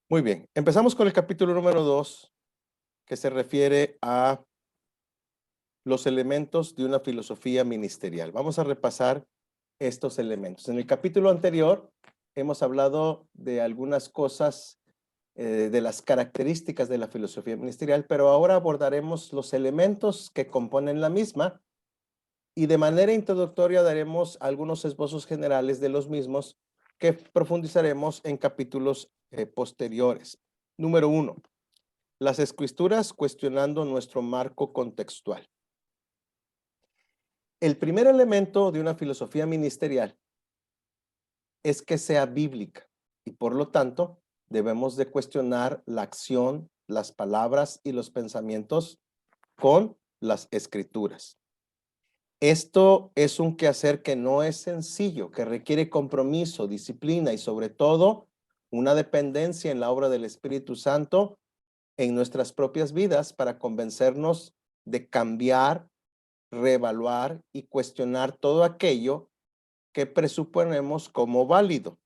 Muy bien, empezamos con el capítulo número 2, que se refiere a los elementos de una filosofía ministerial. Vamos a repasar estos elementos. En el capítulo anterior hemos hablado de algunas cosas, de las características de la filosofía ministerial, pero ahora abordaremos los elementos que componen la misma y de manera introductoria daremos algunos esbozos generales de los mismos que profundizaremos en capítulos posteriores. Número 1. Las escrituras cuestionando nuestro marco contextual. El primer elemento de una filosofía ministerial es que sea bíblica y por lo tanto debemos de cuestionar la acción, las palabras y los pensamientos con las escrituras. Esto es un quehacer que no es sencillo, que requiere compromiso, disciplina y sobre todo una dependencia en la obra del Espíritu Santo en nuestras propias vidas para convencernos de cambiar, reevaluar y cuestionar todo aquello que presuponemos como válido.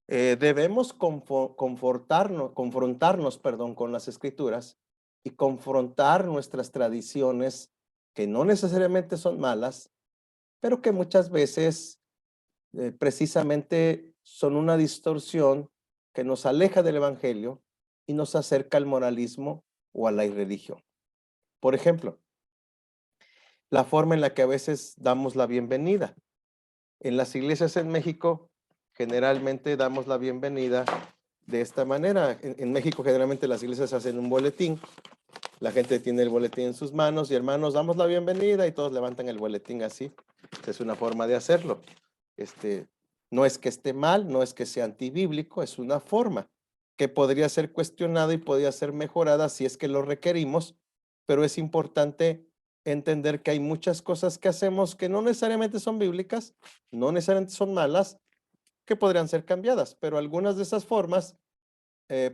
Debemos confrontarnos con las escrituras y confrontar nuestras tradiciones que no necesariamente son malas, pero que muchas veces precisamente son una distorsión que nos aleja del evangelio y nos acerca al moralismo o a la irreligión. Por ejemplo, la forma en la que a veces damos la bienvenida. En las iglesias en México generalmente damos la bienvenida de esta manera. En México generalmente las iglesias hacen un boletín, la gente tiene el boletín en sus manos y hermanos, damos la bienvenida y todos levantan el boletín así. Esta es una forma de hacerlo. No es que esté mal, no es que sea antibíblico, es una forma que podría ser cuestionada y podría ser mejorada si es que lo requerimos, pero es importante entender que hay muchas cosas que hacemos que no necesariamente son bíblicas, no necesariamente son malas, que podrían ser cambiadas, pero algunas de esas formas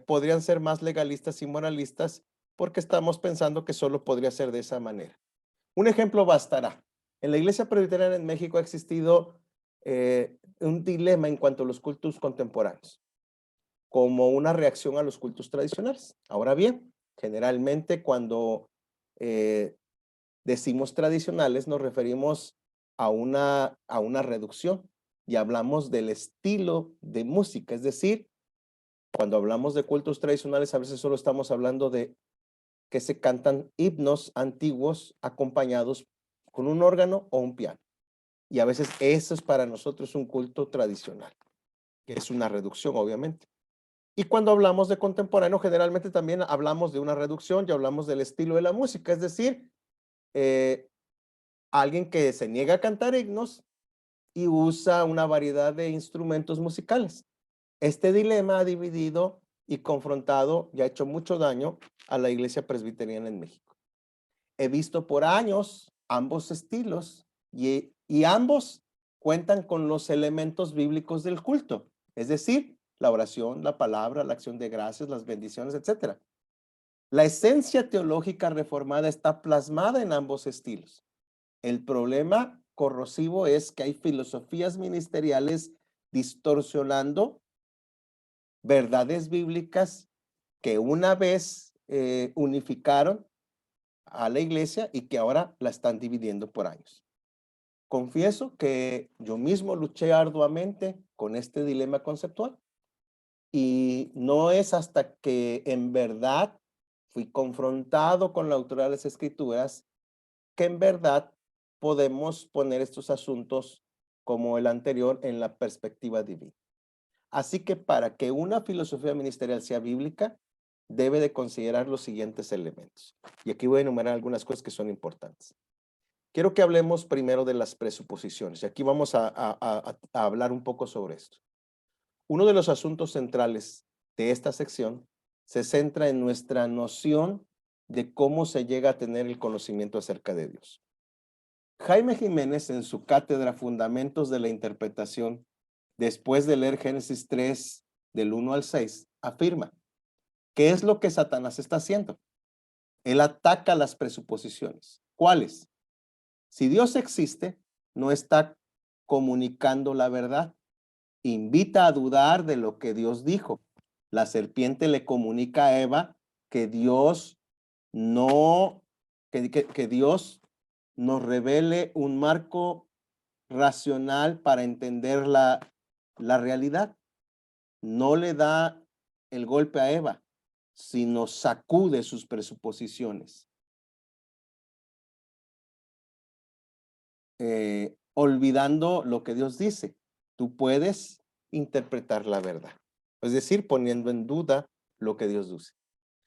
podrían ser más legalistas y moralistas porque estamos pensando que solo podría ser de esa manera. Un ejemplo bastará. En la Iglesia Presbiteriana en México ha existido un dilema en cuanto a los cultos contemporáneos, como una reacción a los cultos tradicionales. Ahora bien, generalmente cuando decimos tradicionales nos referimos a una reducción y hablamos del estilo de música, es decir, cuando hablamos de cultos tradicionales a veces solo estamos hablando de que se cantan himnos antiguos acompañados con un órgano o un piano. Y a veces eso es para nosotros un culto tradicional, que es una reducción obviamente. Y cuando hablamos de contemporáneo, generalmente también hablamos de una reducción y hablamos del estilo de la música, es decir, eh, alguien que se niega a cantar himnos y usa una variedad de instrumentos musicales. Este dilema ha dividido y confrontado y ha hecho mucho daño a la iglesia presbiteriana en México. He visto por años ambos estilos y ambos cuentan con los elementos bíblicos del culto, es decir, la oración, la palabra, la acción de gracias, las bendiciones, etc. La esencia teológica reformada está plasmada en ambos estilos. El problema corrosivo es que hay filosofías ministeriales distorsionando verdades bíblicas que una vez unificaron a la iglesia y que ahora la están dividiendo por años. Confieso que yo mismo luché arduamente con este dilema conceptual y no es hasta que en verdad fui confrontado con la autoridad de las escrituras que en verdad podemos poner estos asuntos como el anterior en la perspectiva divina. Así que para que una filosofía ministerial sea bíblica, debe de considerar los siguientes elementos. Y aquí voy a enumerar algunas cosas que son importantes. Quiero que hablemos primero de las presuposiciones. Y aquí vamos a hablar un poco sobre esto. Uno de los asuntos centrales de esta sección se centra en nuestra noción de cómo se llega a tener el conocimiento acerca de Dios. Jaime Jiménez, en su cátedra Fundamentos de la Interpretación, después de leer Génesis 3, del 1 al 6, afirma, ¿qué es lo que Satanás está haciendo? Él ataca las presuposiciones. ¿Cuáles? Si Dios existe, no está comunicando la verdad. Invita a dudar de lo que Dios dijo. La serpiente le comunica a Eva que Dios no, que Dios nos revele un marco racional para entender la realidad. No le da el golpe a Eva, sino sacude sus presuposiciones. Olvidando lo que Dios dice. Tú puedes interpretar la verdad. Es decir, poniendo en duda lo que Dios dice.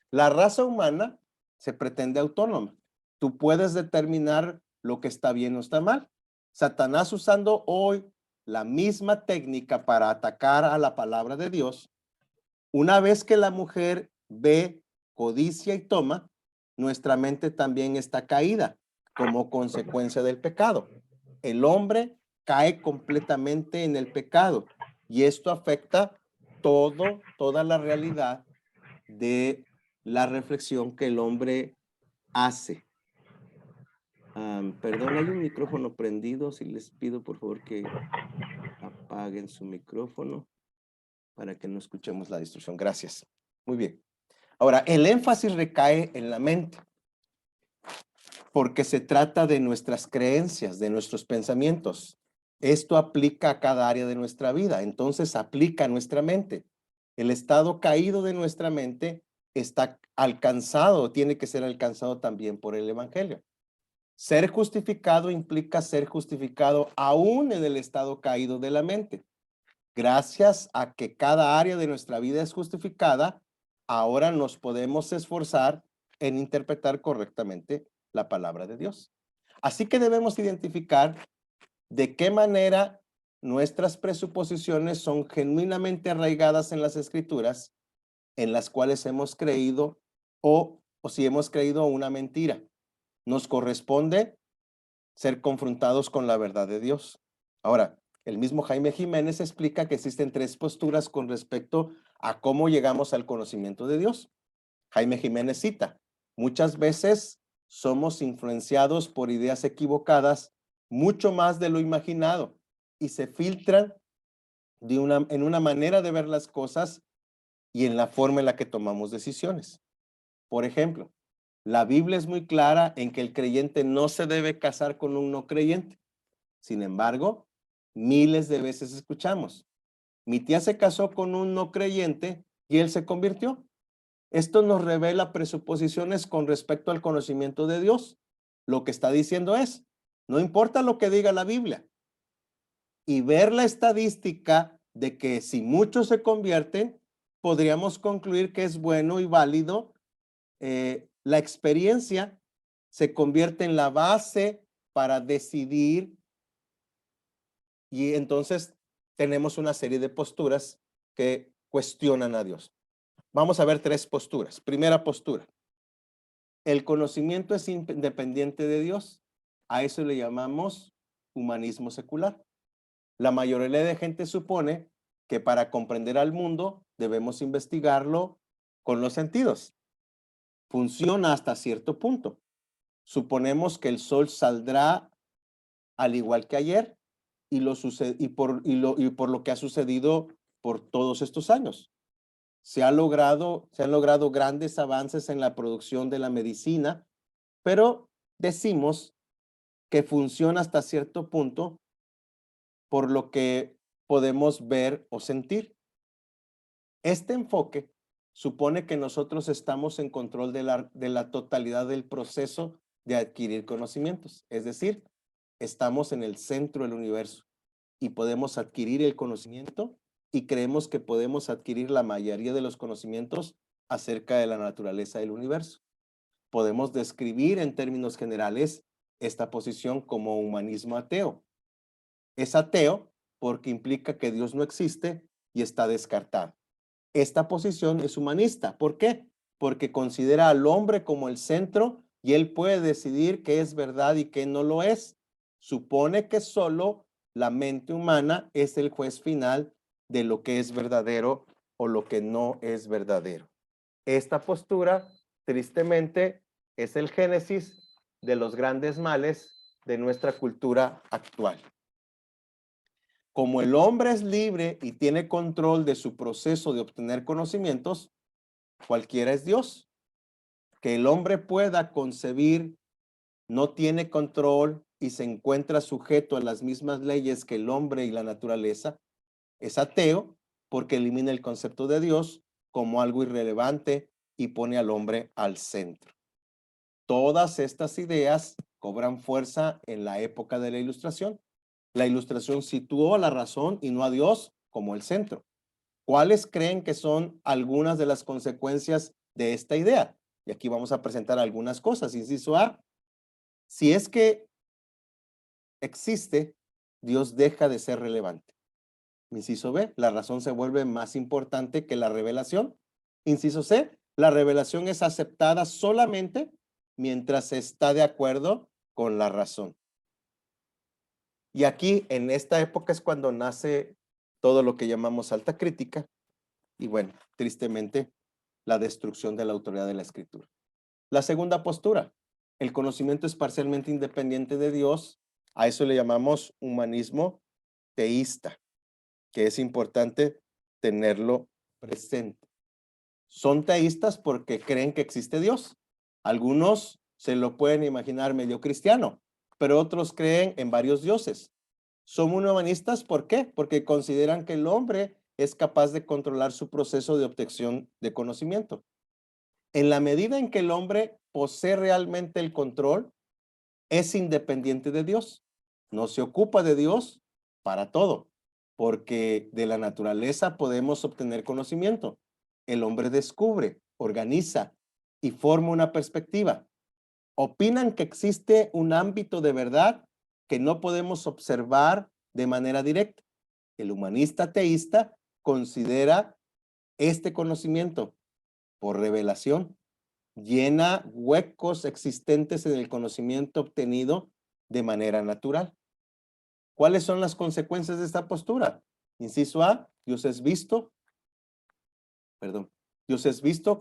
La raza humana se pretende autónoma. Tú puedes determinar lo que está bien o está mal. Satanás, usando hoy la misma técnica para atacar a la palabra de Dios, una vez que la mujer ve, codicia y toma, nuestra mente también está caída como consecuencia del pecado. El hombre cae completamente en el pecado y esto afecta toda la realidad de la reflexión que el hombre hace. Perdón, hay un micrófono prendido. Si les pido por favor que apaguen su micrófono para que no escuchemos la distorsión. Gracias. Muy bien. Ahora, el énfasis recae en la mente, porque se trata de nuestras creencias, de nuestros pensamientos. Esto aplica a cada área de nuestra vida, entonces aplica a nuestra mente. El estado caído de nuestra mente está alcanzado, tiene que ser alcanzado también por el evangelio. Ser justificado implica ser justificado aún en el estado caído de la mente. Gracias a que cada área de nuestra vida es justificada, ahora nos podemos esforzar en interpretar correctamente la palabra de Dios. Así que debemos identificar de qué manera nuestras presuposiciones son genuinamente arraigadas en las escrituras, en las cuales hemos creído o si hemos creído una mentira. Nos corresponde ser confrontados con la verdad de Dios. Ahora, el mismo Jaime Jiménez explica que existen tres posturas con respecto a cómo llegamos al conocimiento de Dios. Jaime Jiménez cita, muchas veces somos influenciados por ideas equivocadas mucho más de lo imaginado y se filtran en una manera de ver las cosas y en la forma en la que tomamos decisiones. Por ejemplo, la Biblia es muy clara en que el creyente no se debe casar con un no creyente. Sin embargo, miles de veces escuchamos, mi tía se casó con un no creyente y él se convirtió. Esto nos revela presuposiciones con respecto al conocimiento de Dios. Lo que está diciendo es, no importa lo que diga la Biblia, y ver la estadística de que si muchos se convierten, podríamos concluir que es bueno y válido. La experiencia se convierte en la base para decidir y entonces tenemos una serie de posturas que cuestionan a Dios. Vamos a ver tres posturas. Primera postura, el conocimiento es independiente de Dios. A eso le llamamos humanismo secular. La mayoría de gente supone que para comprender al mundo debemos investigarlo con los sentidos. Funciona hasta cierto punto. Suponemos que el sol saldrá al igual que ayer y por lo que ha sucedido por todos estos años. Se han logrado grandes avances en la producción de la medicina, pero decimos que funciona hasta cierto punto por lo que podemos ver o sentir. Este enfoque supone que nosotros estamos en control de la totalidad del proceso de adquirir conocimientos, es decir, estamos en el centro del universo y podemos adquirir el conocimiento y creemos que podemos adquirir la mayoría de los conocimientos acerca de la naturaleza del universo. Podemos describir en términos generales esta posición como humanismo ateo. Es ateo porque implica que Dios no existe y está descartado. Esta posición es humanista. ¿Por qué? Porque considera al hombre como el centro y él puede decidir qué es verdad y qué no lo es. Supone que solo la mente humana es el juez final de lo que es verdadero o lo que no es verdadero. Esta postura, tristemente, es el génesis de los grandes males de nuestra cultura actual. Como el hombre es libre y tiene control de su proceso de obtener conocimientos, cualquiera es Dios. Que el hombre pueda concebir, no tiene control y se encuentra sujeto a las mismas leyes que el hombre y la naturaleza, es ateo porque elimina el concepto de Dios como algo irrelevante y pone al hombre al centro. Todas estas ideas cobran fuerza en la época de la Ilustración. La Ilustración situó a la razón y no a Dios como el centro. ¿Cuáles creen que son algunas de las consecuencias de esta idea? Y aquí vamos a presentar algunas cosas. Inciso A, si es que existe, Dios deja de ser relevante. Inciso B, la razón se vuelve más importante que la revelación. Inciso C, la revelación es aceptada solamente mientras se está de acuerdo con la razón. Y aquí, en esta época, es cuando nace todo lo que llamamos alta crítica y, bueno, tristemente, la destrucción de la autoridad de la escritura. La segunda postura, el conocimiento es parcialmente independiente de Dios. A eso le llamamos humanismo teísta, que es importante tenerlo presente. Son teístas porque creen que existe Dios. Algunos se lo pueden imaginar medio cristiano, pero otros creen en varios dioses. Son humanistas, ¿por qué? Porque consideran que el hombre es capaz de controlar su proceso de obtención de conocimiento. En la medida en que el hombre posee realmente el control, es independiente de Dios. No se ocupa de Dios para todo, porque de la naturaleza podemos obtener conocimiento. El hombre descubre, organiza y forma una perspectiva. Opinan que existe un ámbito de verdad que no podemos observar de manera directa. El humanista teísta considera este conocimiento por revelación, llena huecos existentes en el conocimiento obtenido de manera natural. ¿Cuáles son las consecuencias de esta postura? Inciso A, Dios es visto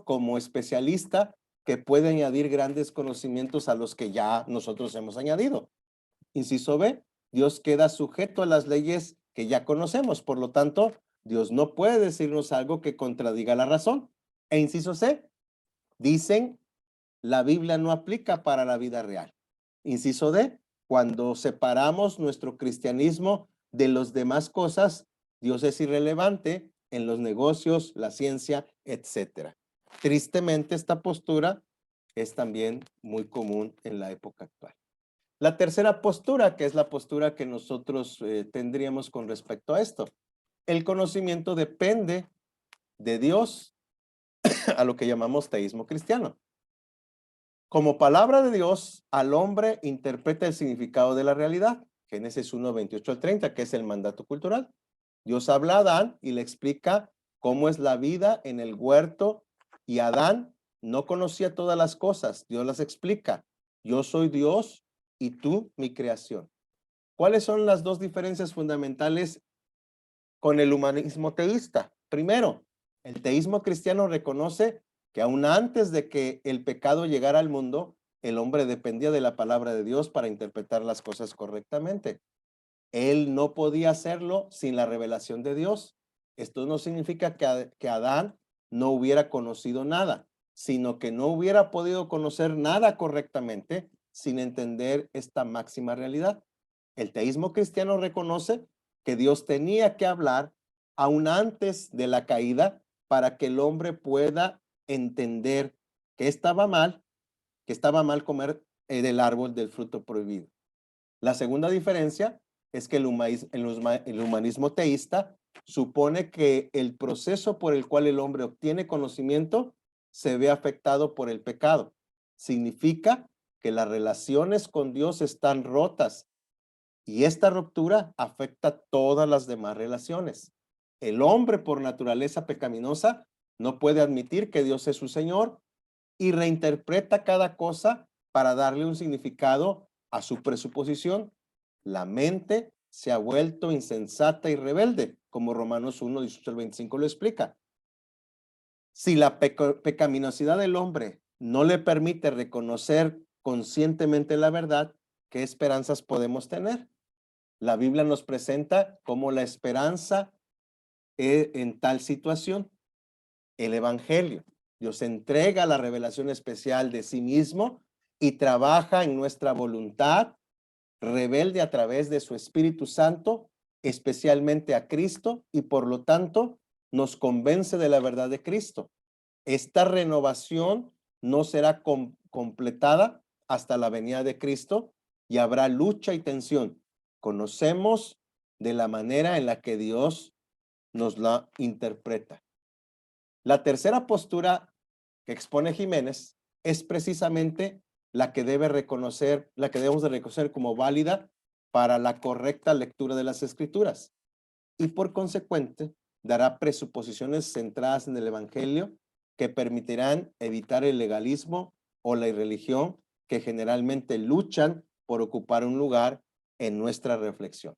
como especialista que puede añadir grandes conocimientos a los que ya nosotros hemos añadido. Inciso B, Dios queda sujeto a las leyes que ya conocemos, por lo tanto, Dios no puede decirnos algo que contradiga la razón. E inciso C, dicen, la Biblia no aplica para la vida real. Inciso D, cuando separamos nuestro cristianismo de las demás cosas, Dios es irrelevante en los negocios, la ciencia, etcétera. Tristemente, esta postura es también muy común en la época actual. La tercera postura, que es la postura que nosotros tendríamos con respecto a esto. El conocimiento depende de Dios, a lo que llamamos teísmo cristiano. Como palabra de Dios, al hombre interpreta el significado de la realidad. Génesis 1, 28 al 30, que es el mandato cultural. Dios habla a Adán y le explica cómo es la vida en el huerto, y Adán no conocía todas las cosas. Dios las explica. Yo soy Dios y tú mi creación. ¿Cuáles son las dos diferencias fundamentales con el humanismo teísta? Primero, el teísmo cristiano reconoce que aún antes de que el pecado llegara al mundo, el hombre dependía de la palabra de Dios para interpretar las cosas correctamente. Él no podía hacerlo sin la revelación de Dios. Esto no significa que Adán no hubiera conocido nada, sino que no hubiera podido conocer nada correctamente sin entender esta máxima realidad. El teísmo cristiano reconoce que Dios tenía que hablar aún antes de la caída para que el hombre pueda entender que estaba mal comer del árbol del fruto prohibido. La segunda diferencia es que el humanismo teísta supone que el proceso por el cual el hombre obtiene conocimiento se ve afectado por el pecado. Significa que las relaciones con Dios están rotas y esta ruptura afecta todas las demás relaciones. El hombre, por naturaleza pecaminosa, no puede admitir que Dios es su Señor y reinterpreta cada cosa para darle un significado a su presuposición. La mente se ha vuelto insensata y rebelde, como Romanos 1, 18 al 25 lo explica. Si la pecaminosidad del hombre no le permite reconocer conscientemente la verdad, ¿qué esperanzas podemos tener? La Biblia nos presenta como la esperanza en tal situación. El Evangelio. Dios entrega la revelación especial de sí mismo y trabaja en nuestra voluntad rebelde a través de su Espíritu Santo, especialmente a Cristo, y por lo tanto nos convence de la verdad de Cristo. Esta renovación no será completada hasta la venida de Cristo y habrá lucha y tensión. Conocemos de la manera en la que Dios nos la interpreta. La tercera postura que expone Jiménez es precisamente la que debemos de reconocer como válida para la correcta lectura de las Escrituras y por consecuente dará presuposiciones centradas en el Evangelio que permitirán evitar el legalismo o la irreligión que generalmente luchan por ocupar un lugar en nuestra reflexión.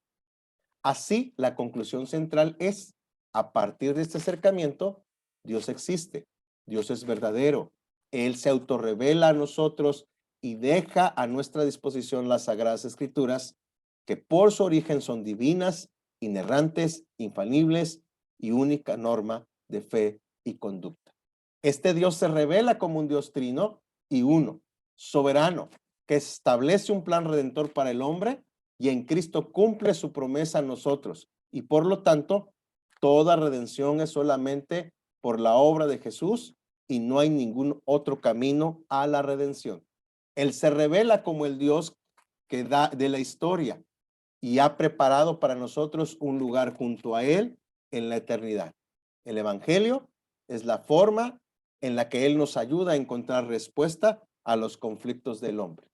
Así, la conclusión central es, a partir de este acercamiento, Dios existe, Dios es verdadero, Él se autorrevela a nosotros y deja a nuestra disposición las Sagradas Escrituras, que por su origen son divinas, inerrantes, infalibles y única norma de fe y conducta. Este Dios se revela como un Dios trino y uno, soberano, que establece un plan redentor para el hombre y en Cristo cumple su promesa a nosotros. Y por lo tanto, toda redención es solamente por la obra de Jesús y no hay ningún otro camino a la redención. Él se revela como el Dios que da de la historia y ha preparado para nosotros un lugar junto a Él en la eternidad. El Evangelio es la forma en la que Él nos ayuda a encontrar respuesta a los conflictos del hombre.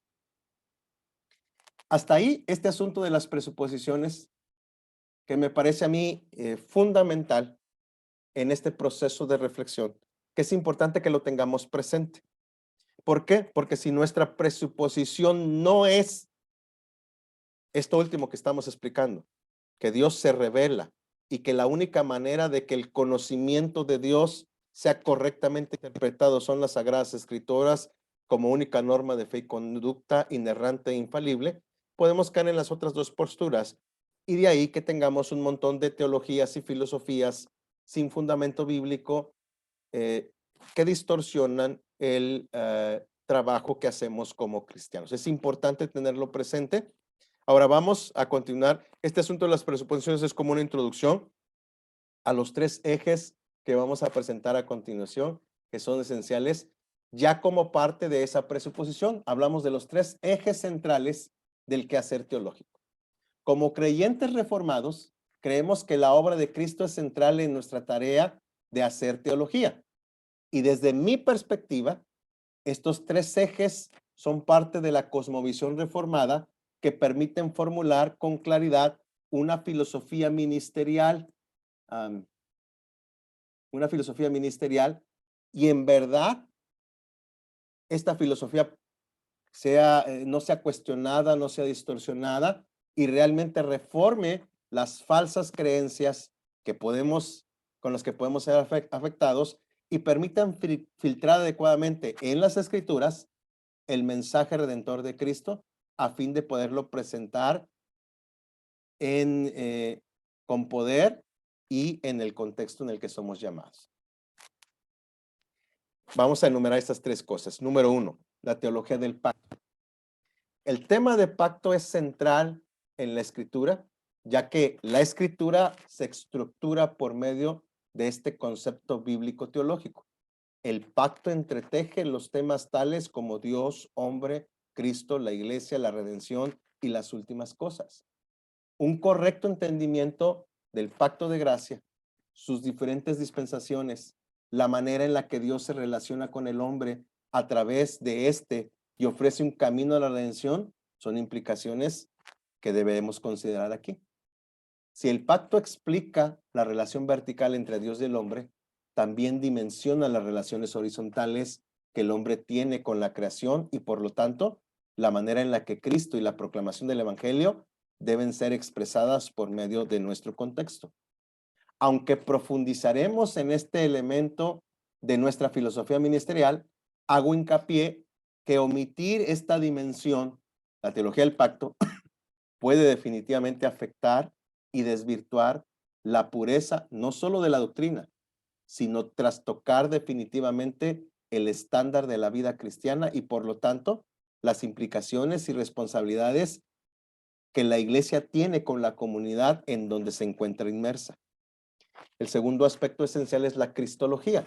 Hasta ahí este asunto de las presuposiciones que me parece a mí fundamental en este proceso de reflexión, que es importante que lo tengamos presente. ¿Por qué? Porque si nuestra presuposición no es esto último que estamos explicando, que Dios se revela y que la única manera de que el conocimiento de Dios sea correctamente interpretado son las Sagradas Escrituras como única norma de fe y conducta inerrante e infalible, podemos caer en las otras dos posturas y de ahí que tengamos un montón de teologías y filosofías sin fundamento bíblico que distorsionan el trabajo que hacemos como cristianos. Es importante tenerlo presente. Ahora vamos a continuar. Este asunto de las presuposiciones es como una introducción a los tres ejes que vamos a presentar a continuación, que son esenciales. Ya como parte de esa presuposición, hablamos de los tres ejes centrales del quehacer teológico. Como creyentes reformados, creemos que la obra de Cristo es central en nuestra tarea de hacer teología. Y desde mi perspectiva, estos tres ejes son parte de la cosmovisión reformada que permiten formular con claridad una filosofía ministerial, y en verdad esta filosofía no sea cuestionada, no sea distorsionada y realmente reforme las falsas creencias con las que podemos ser afectados y permitan filtrar adecuadamente en las Escrituras el mensaje redentor de Cristo a fin de poderlo presentar con poder y en el contexto en el que somos llamados. Vamos a enumerar estas tres cosas. Número uno, la teología del pacto. El tema de pacto es central en la Escritura, ya que la Escritura se estructura por medio de este concepto bíblico teológico. El pacto entreteje los temas tales como Dios, hombre, Cristo, la iglesia, la redención y las últimas cosas. Un correcto entendimiento del pacto de gracia, sus diferentes dispensaciones, la manera en la que Dios se relaciona con el hombre a través de este y ofrece un camino a la redención, son implicaciones que debemos considerar aquí. Si el pacto explica la relación vertical entre Dios y el hombre, también dimensiona las relaciones horizontales que el hombre tiene con la creación y por lo tanto, la manera en la que Cristo y la proclamación del Evangelio deben ser expresadas por medio de nuestro contexto. Aunque profundizaremos en este elemento de nuestra filosofía ministerial, hago hincapié que omitir esta dimensión, la teología del pacto, puede definitivamente afectar y desvirtuar la pureza, no solo de la doctrina, sino trastocar definitivamente el estándar de la vida cristiana y por lo tanto las implicaciones y responsabilidades que la iglesia tiene con la comunidad en donde se encuentra inmersa. El segundo aspecto esencial es la cristología.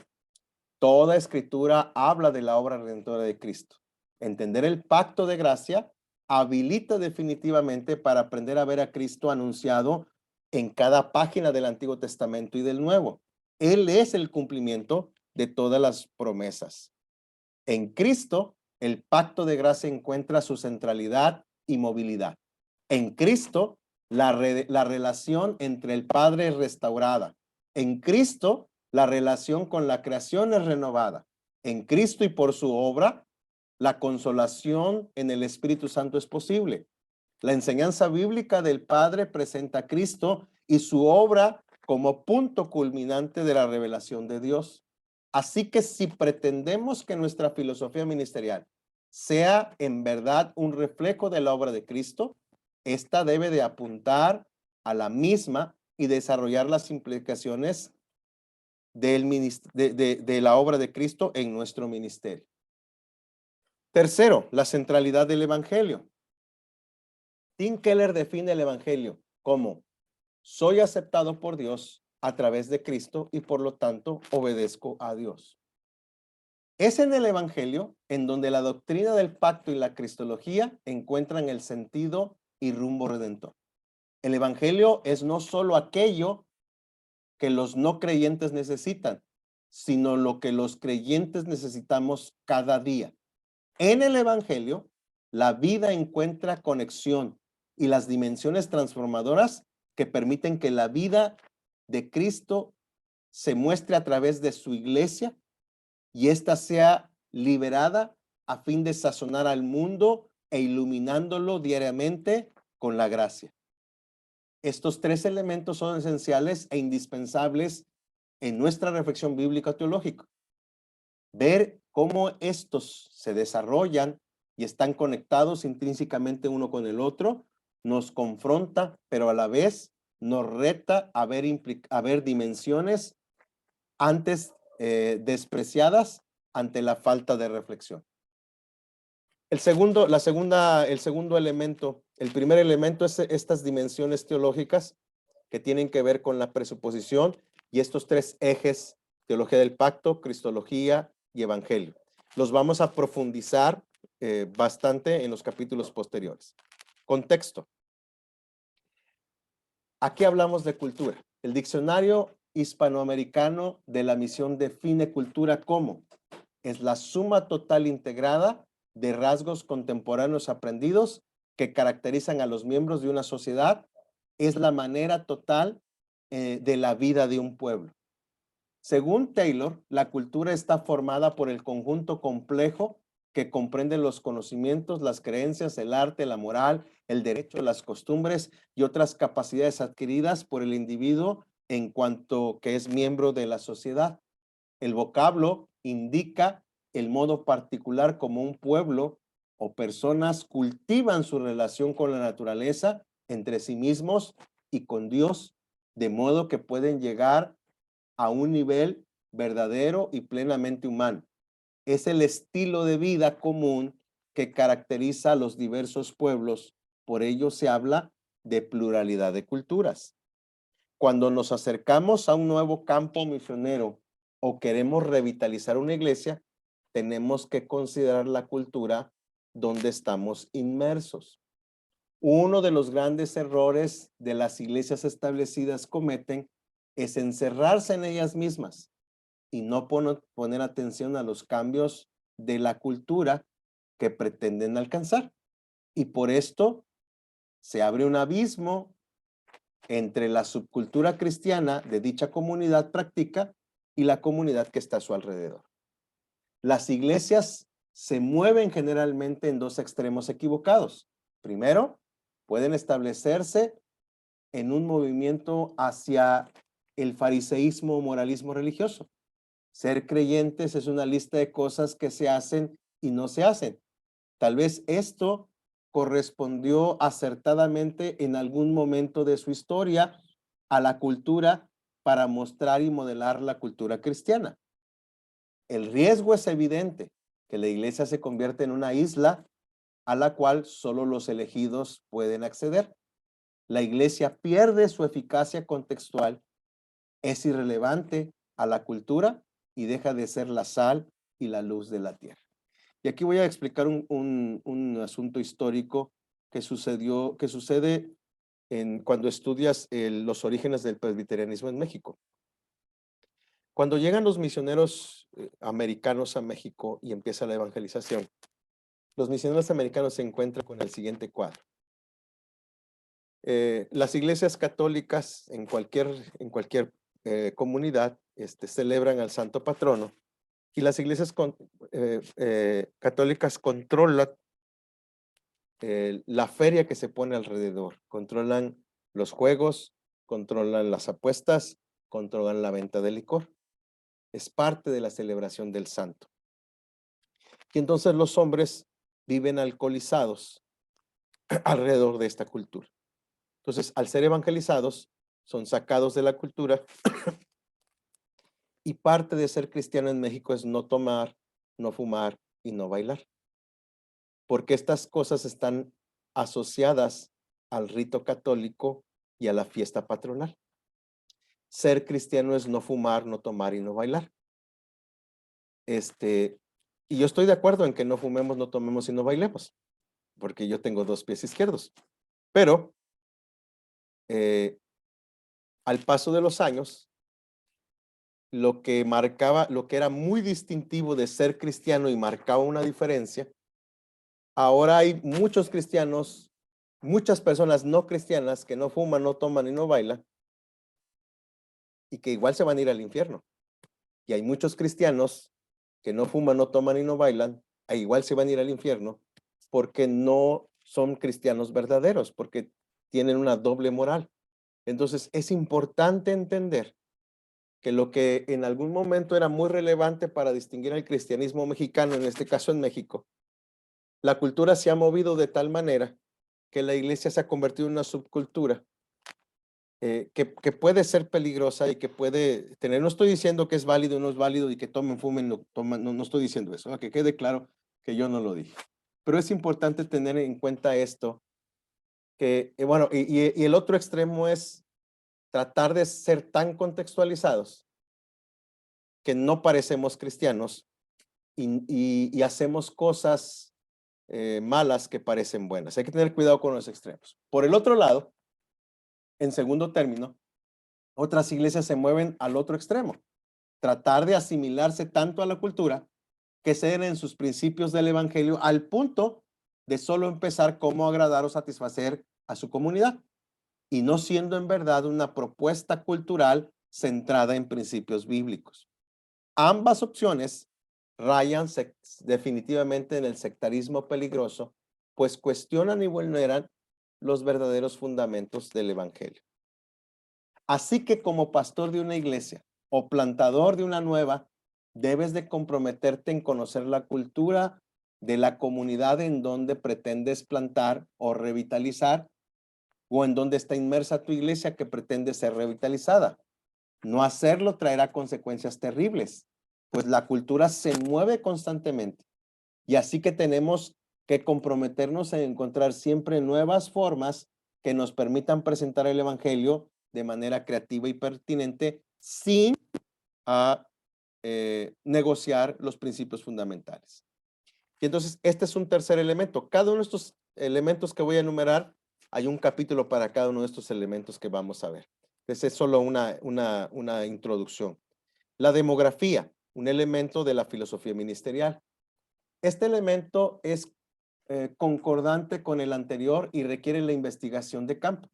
Toda escritura habla de la obra redentora de Cristo. Entender el pacto de gracia habilita definitivamente para aprender a ver a Cristo anunciado en cada página del Antiguo Testamento y del Nuevo. Él es el cumplimiento de todas las promesas. En Cristo, el pacto de gracia encuentra su centralidad y movilidad. En Cristo, la relación entre el Padre es restaurada. En Cristo, la relación con la creación es renovada. En Cristo y por su obra, la consolación en el Espíritu Santo es posible. La enseñanza bíblica del Padre presenta a Cristo y su obra como punto culminante de la revelación de Dios. Así que si pretendemos que nuestra filosofía ministerial sea en verdad un reflejo de la obra de Cristo, esta debe de apuntar a la misma y desarrollar las implicaciones de la obra de Cristo en nuestro ministerio. Tercero, la centralidad del Evangelio. Tim Keller define el Evangelio como: soy aceptado por Dios a través de Cristo y por lo tanto obedezco a Dios. Es en el Evangelio en donde la doctrina del pacto y la cristología encuentran el sentido y rumbo redentor. El Evangelio es no solo aquello que los no creyentes necesitan, sino lo que los creyentes necesitamos cada día. En el Evangelio, la vida encuentra conexión y las dimensiones transformadoras que permiten que la vida de Cristo se muestre a través de su iglesia y ésta sea liberada a fin de sazonar al mundo e iluminándolo diariamente con la gracia. Estos tres elementos son esenciales e indispensables en nuestra reflexión bíblica teológica. Ver cómo estos se desarrollan y están conectados intrínsecamente uno con el otro nos confronta, pero a la vez nos reta a ver dimensiones antes despreciadas ante la falta de reflexión. El segundo elemento, el primer elemento es estas dimensiones teológicas que tienen que ver con la presuposición y estos tres ejes: teología del pacto, cristología y evangelio. Los vamos a profundizar bastante en los capítulos posteriores. Contexto. Aquí hablamos de cultura. El diccionario hispanoamericano de la misión define cultura como: es la suma total integrada de rasgos contemporáneos aprendidos que caracterizan a los miembros de una sociedad. Es la manera total de la vida de un pueblo. Según Taylor, la cultura está formada por el conjunto complejo que comprende los conocimientos, las creencias, el arte, la moral, el derecho, las costumbres y otras capacidades adquiridas por el individuo en cuanto que es miembro de la sociedad. El vocablo indica el modo particular como un pueblo o personas cultivan su relación con la naturaleza, entre sí mismos y con Dios, de modo que pueden llegar a un nivel verdadero y plenamente humano. Es el estilo de vida común que caracteriza a los diversos pueblos. Por ello se habla de pluralidad de culturas. Cuando nos acercamos a un nuevo campo misionero o queremos revitalizar una iglesia, tenemos que considerar la cultura donde estamos inmersos. Uno de los grandes errores de las iglesias establecidas cometen es encerrarse en ellas mismas y no poner atención a los cambios de la cultura que pretenden alcanzar. Y por esto se abre un abismo entre la subcultura cristiana de dicha comunidad práctica y la comunidad que está a su alrededor. Las iglesias se mueven generalmente en dos extremos equivocados. Primero, pueden establecerse en un movimiento hacia el fariseísmo o moralismo religioso. Ser creyentes es una lista de cosas que se hacen y no se hacen. Tal vez esto correspondió acertadamente en algún momento de su historia a la cultura para mostrar y modelar la cultura cristiana. El riesgo es evidente, que la iglesia se convierte en una isla a la cual solo los elegidos pueden acceder. La iglesia pierde su eficacia contextual, es irrelevante a la cultura y deja de ser la sal y la luz de la tierra. Y aquí voy a explicar un asunto histórico que sucede cuando estudias los orígenes del presbiterianismo en México. Cuando llegan los misioneros americanos a México y empieza la evangelización, los misioneros americanos se encuentran con el siguiente cuadro. Las iglesias católicas en cualquier comunidad celebran al santo patrono, y las iglesias católicas controlan la feria que se pone alrededor, controlan los juegos, controlan las apuestas, controlan la venta de licor. Es parte de la celebración del santo. Y entonces los hombres viven alcoholizados alrededor de esta cultura. Entonces, al ser evangelizados, son sacados de la cultura y parte de ser cristiano en México es no tomar, no fumar y no bailar. Porque estas cosas están asociadas al rito católico y a la fiesta patronal. Ser cristiano es no fumar, no tomar y no bailar. Y yo estoy de acuerdo en que no fumemos, no tomemos y no bailemos, porque yo tengo 2 pies izquierdos. Pero al paso de los años, lo que era muy distintivo de ser cristiano y marcaba una diferencia, ahora hay muchos cristianos, muchas personas no cristianas que no fuman, no toman y no bailan, y que igual se van a ir al infierno. Y hay muchos cristianos que no fuman, no toman y no bailan, e igual se van a ir al infierno, porque no son cristianos verdaderos, porque tienen una doble moral. Entonces, es importante entender que lo que en algún momento era muy relevante para distinguir al cristianismo mexicano, en este caso en México, la cultura se ha movido de tal manera que la iglesia se ha convertido en una subcultura que puede ser peligrosa y que puede tener, no estoy diciendo que es válido o no es válido y que tomen, fumen, no estoy diciendo eso, que quede claro que yo no lo dije. Pero es importante tener en cuenta esto, que bueno, y el otro extremo es tratar de ser tan contextualizados que no parecemos cristianos y hacemos cosas malas que parecen buenas. Hay que tener cuidado con los extremos. Por el otro lado, en segundo término, otras iglesias se mueven al otro extremo. Tratar de asimilarse tanto a la cultura que ceden en sus principios del evangelio al punto de solo empezar cómo agradar o satisfacer a su comunidad y no siendo en verdad una propuesta cultural centrada en principios bíblicos. Ambas opciones rayan definitivamente en el sectarismo peligroso, pues cuestionan y vulneran los verdaderos fundamentos del evangelio. Así que como pastor de una iglesia o plantador de una nueva, debes de comprometerte en conocer la cultura de la comunidad en donde pretendes plantar o revitalizar, o en donde está inmersa tu iglesia que pretende ser revitalizada. No hacerlo traerá consecuencias terribles, pues la cultura se mueve constantemente. Y así que tenemos que comprometernos en encontrar siempre nuevas formas que nos permitan presentar el evangelio de manera creativa y pertinente sin negociar los principios fundamentales. Y entonces este es un tercer elemento. Cada uno de estos elementos que voy a enumerar, hay un capítulo para cada uno de estos elementos que vamos a ver. Esa es solo una introducción. La demografía, un elemento de la filosofía ministerial. Este elemento es concordante con el anterior y requiere la investigación de campo.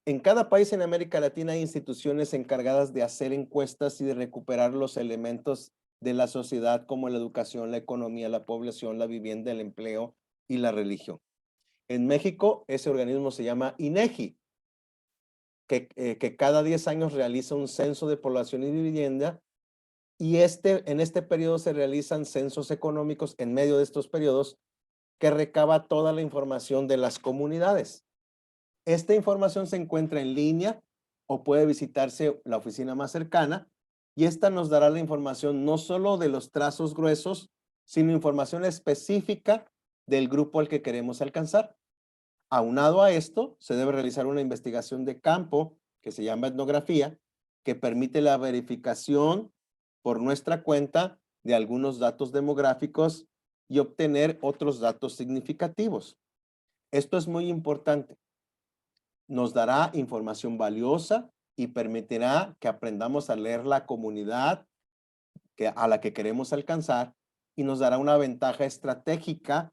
En cada país en América Latina hay instituciones encargadas de hacer encuestas y de recuperar los elementos de la sociedad como la educación, la economía, la población, la vivienda, el empleo y la religión. En México, ese organismo se llama INEGI, que cada 10 años realiza un censo de población y vivienda, y en este periodo se realizan censos económicos en medio de estos periodos que recaba toda la información de las comunidades. Esta información se encuentra en línea o puede visitarse la oficina más cercana y esta nos dará la información no solo de los trazos gruesos, sino información específica del grupo al que queremos alcanzar. Aunado a esto, se debe realizar una investigación de campo que se llama etnografía, que permite la verificación por nuestra cuenta de algunos datos demográficos y obtener otros datos significativos. Esto es muy importante. Nos dará información valiosa y permitirá que aprendamos a leer la comunidad a la que queremos alcanzar y nos dará una ventaja estratégica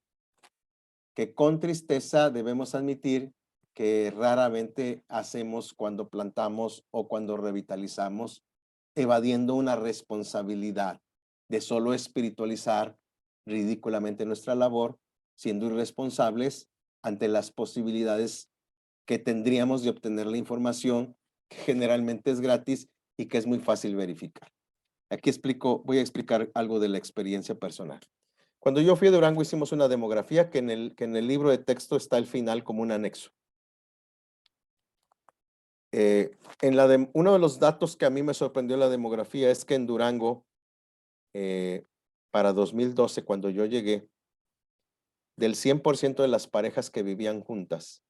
que con tristeza debemos admitir que raramente hacemos cuando plantamos o cuando revitalizamos, evadiendo una responsabilidad de solo espiritualizar ridículamente nuestra labor, siendo irresponsables ante las posibilidades que tendríamos de obtener la información, que generalmente es gratis y que es muy fácil verificar. Aquí voy a explicar algo de la experiencia personal. Cuando yo fui a Durango hicimos una demografía que en el libro de texto está al final como un anexo. Uno de los datos que a mí me sorprendió en la demografía es que en Durango, para 2012, cuando yo llegué, del 100% de las parejas que vivían juntas,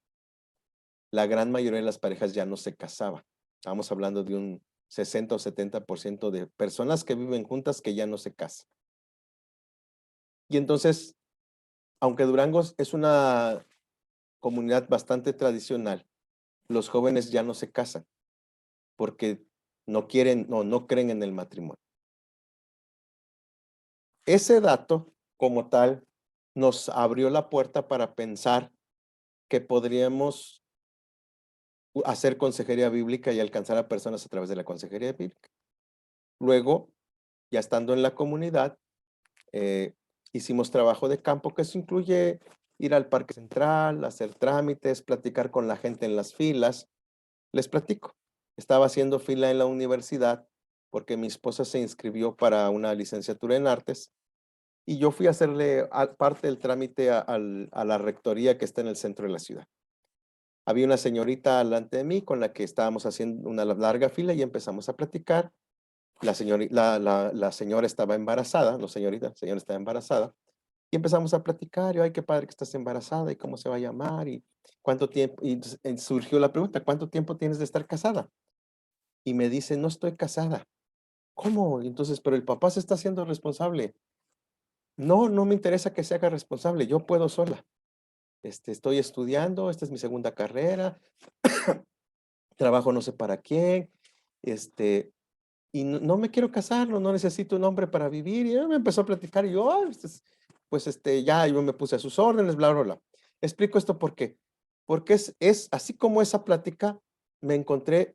la gran mayoría de las parejas ya no se casaban. Estamos hablando de un 60 o 70% de personas que viven juntas que ya no se casan. Y entonces, aunque Durango es una comunidad bastante tradicional, los jóvenes ya no se casan porque no quieren, no creen en el matrimonio. Ese dato, como tal, nos abrió la puerta para pensar que podríamos hacer consejería bíblica y alcanzar a personas a través de la consejería bíblica. Luego, ya estando en la comunidad, hicimos trabajo de campo, que eso incluye ir al parque central, hacer trámites, platicar con la gente en las filas. Les platico. Estaba haciendo fila en la universidad porque mi esposa se inscribió para una licenciatura en artes y yo fui a hacerle parte del trámite a la rectoría que está en el centro de la ciudad. Había una señorita delante de mí con la que estábamos haciendo una larga fila y empezamos a platicar. La señora estaba embarazada, no señorita, la señora estaba embarazada. Y empezamos a platicar, y ay, qué padre que estás embarazada, y cómo se va a llamar, y cuánto tiempo, y entonces, surgió la pregunta, ¿cuánto tiempo tienes de estar casada? Y me dice, no estoy casada. ¿Cómo? Y entonces, pero el papá se está haciendo responsable. No, no me interesa que se haga responsable, yo puedo sola. Estoy estudiando, esta es mi segunda carrera, trabajo no sé para quién, y no me quiero casar, no necesito un hombre para vivir. Y ella me empezó a platicar y yo, pues ya yo me puse a sus órdenes, bla, bla, bla. Explico esto porque es así como esa plática, me encontré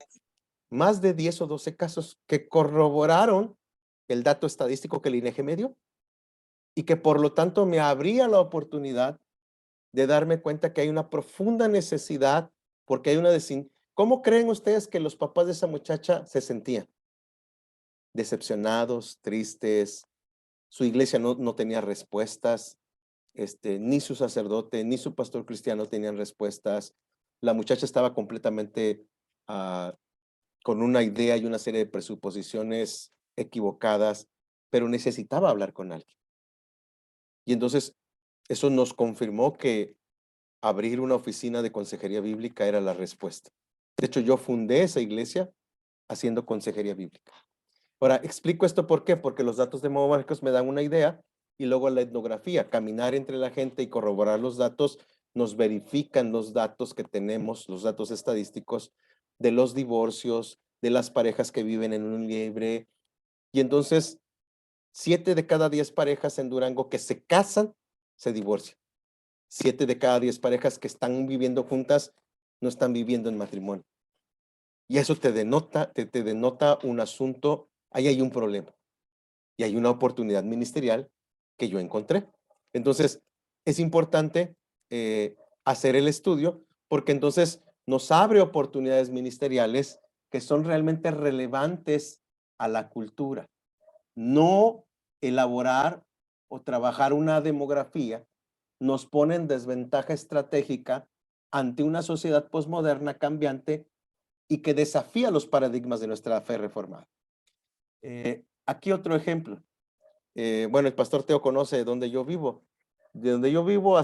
más de 10 o 12 casos que corroboraron el dato estadístico que el INEGI me dio y que por lo tanto me abría la oportunidad de darme cuenta que hay una profunda necesidad porque hay ¿Cómo creen ustedes que los papás de esa muchacha se sentían? Decepcionados, tristes, su iglesia no tenía respuestas, ni su sacerdote, ni su pastor cristiano tenían respuestas. La muchacha estaba completamente con una idea y una serie de presuposiciones equivocadas, pero necesitaba hablar con alguien. Y entonces eso nos confirmó que abrir una oficina de consejería bíblica era la respuesta. De hecho, yo fundé esa iglesia haciendo consejería bíblica. Ahora, explico esto ¿por qué? Porque los datos demográficos me dan una idea y luego la etnografía, caminar entre la gente y corroborar los datos, nos verifican los datos que tenemos, los datos estadísticos de los divorcios, de las parejas que viven en un libre. Y entonces, 7 de cada 10 parejas en Durango que se casan, se divorcian. 7 de cada 10 parejas que están viviendo juntas, no están viviendo en matrimonio. Y eso te denota un asunto, ahí hay un problema. Y hay una oportunidad ministerial que yo encontré. Entonces, es importante hacer el estudio porque entonces nos abre oportunidades ministeriales que son realmente relevantes a la cultura. No elaborar o trabajar una demografía nos pone en desventaja estratégica ante una sociedad posmoderna cambiante y que desafía los paradigmas de nuestra fe reformada. Aquí otro ejemplo. Bueno, el pastor Teo conoce de donde yo vivo. De donde yo vivo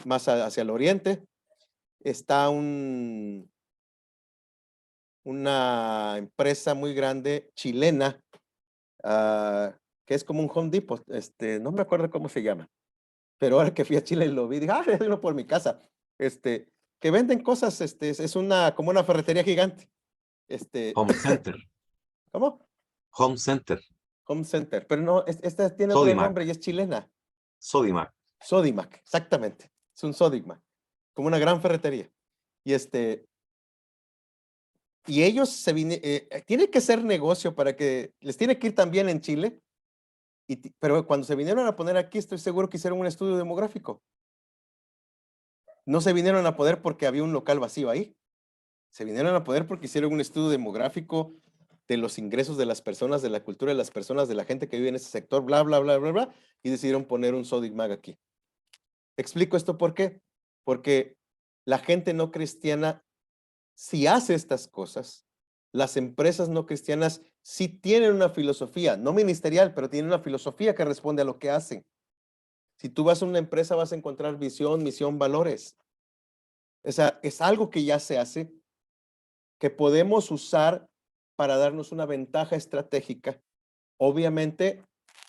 más hacia el oriente está una empresa muy grande chilena, que es como un Home Depot. No me acuerdo cómo se llama, pero ahora que fui a Chile y lo vi, dije, hay uno por mi casa. Que venden cosas, es como una ferretería gigante. Home Center. ¿Cómo? Home Center. Home Center, pero no, esta tiene otro Sodimac. nombre y es chilena. Sodimac. Sodimac, exactamente. Es un Sodimac, como una gran ferretería. Y ellos tiene que ser negocio para que les tiene que ir también en Chile. Pero cuando se vinieron a poner aquí, estoy seguro que hicieron un estudio demográfico. No se vinieron a poder porque había un local vacío ahí. Se vinieron a poder porque hicieron un estudio demográfico de los ingresos de las personas, de la cultura de las personas, de la gente que vive en ese sector, bla, bla, bla, bla, bla, y decidieron poner un Sodimac aquí. Explico esto por qué. Porque la gente no cristiana, si hace estas cosas, las empresas no cristianas sí tienen una filosofía, no ministerial, pero tienen una filosofía que responde a lo que hacen. Si tú vas a una empresa, vas a encontrar visión, misión, valores. O sea, es algo que ya se hace, que podemos usar para darnos una ventaja estratégica, obviamente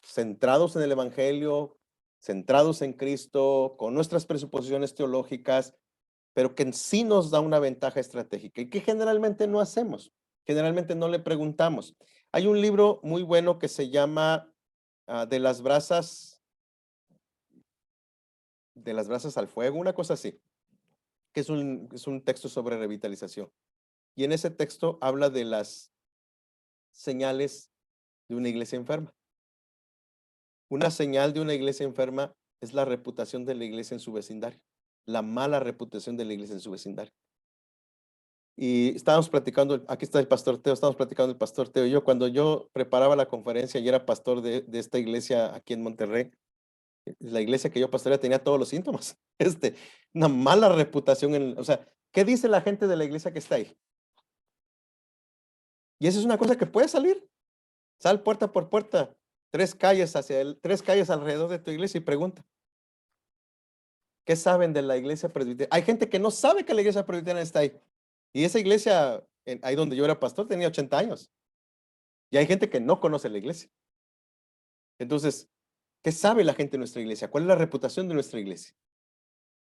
centrados en el evangelio, centrados en Cristo, con nuestras presuposiciones teológicas, pero que en sí nos da una ventaja estratégica y que generalmente no hacemos, generalmente no le preguntamos. Hay un libro muy bueno que se llama De las brasas al fuego, una cosa así, que es un texto sobre revitalización. Y en ese texto habla de las señales de una iglesia enferma. Una señal de una iglesia enferma es la reputación de la iglesia en su vecindario, la mala reputación de la iglesia en su vecindario. Y estábamos platicando, aquí está el pastor Teo, estábamos platicando el pastor Teo y yo, cuando yo preparaba la conferencia y era pastor de esta iglesia aquí en Monterrey, la iglesia que yo pastoreaba tenía todos los síntomas, una mala reputación, o sea, ¿qué dice la gente de la iglesia que está ahí? Y eso es una cosa que puede salir, sal puerta por puerta, 3 calles alrededor de tu iglesia y pregunta, ¿qué saben de la iglesia presbiteriana? Hay gente que no sabe que la iglesia presbiteriana está ahí. Y esa iglesia, ahí donde yo era pastor, tenía 80 años. Y hay gente que no conoce la iglesia. Entonces, ¿qué sabe la gente de nuestra iglesia? ¿Cuál es la reputación de nuestra iglesia?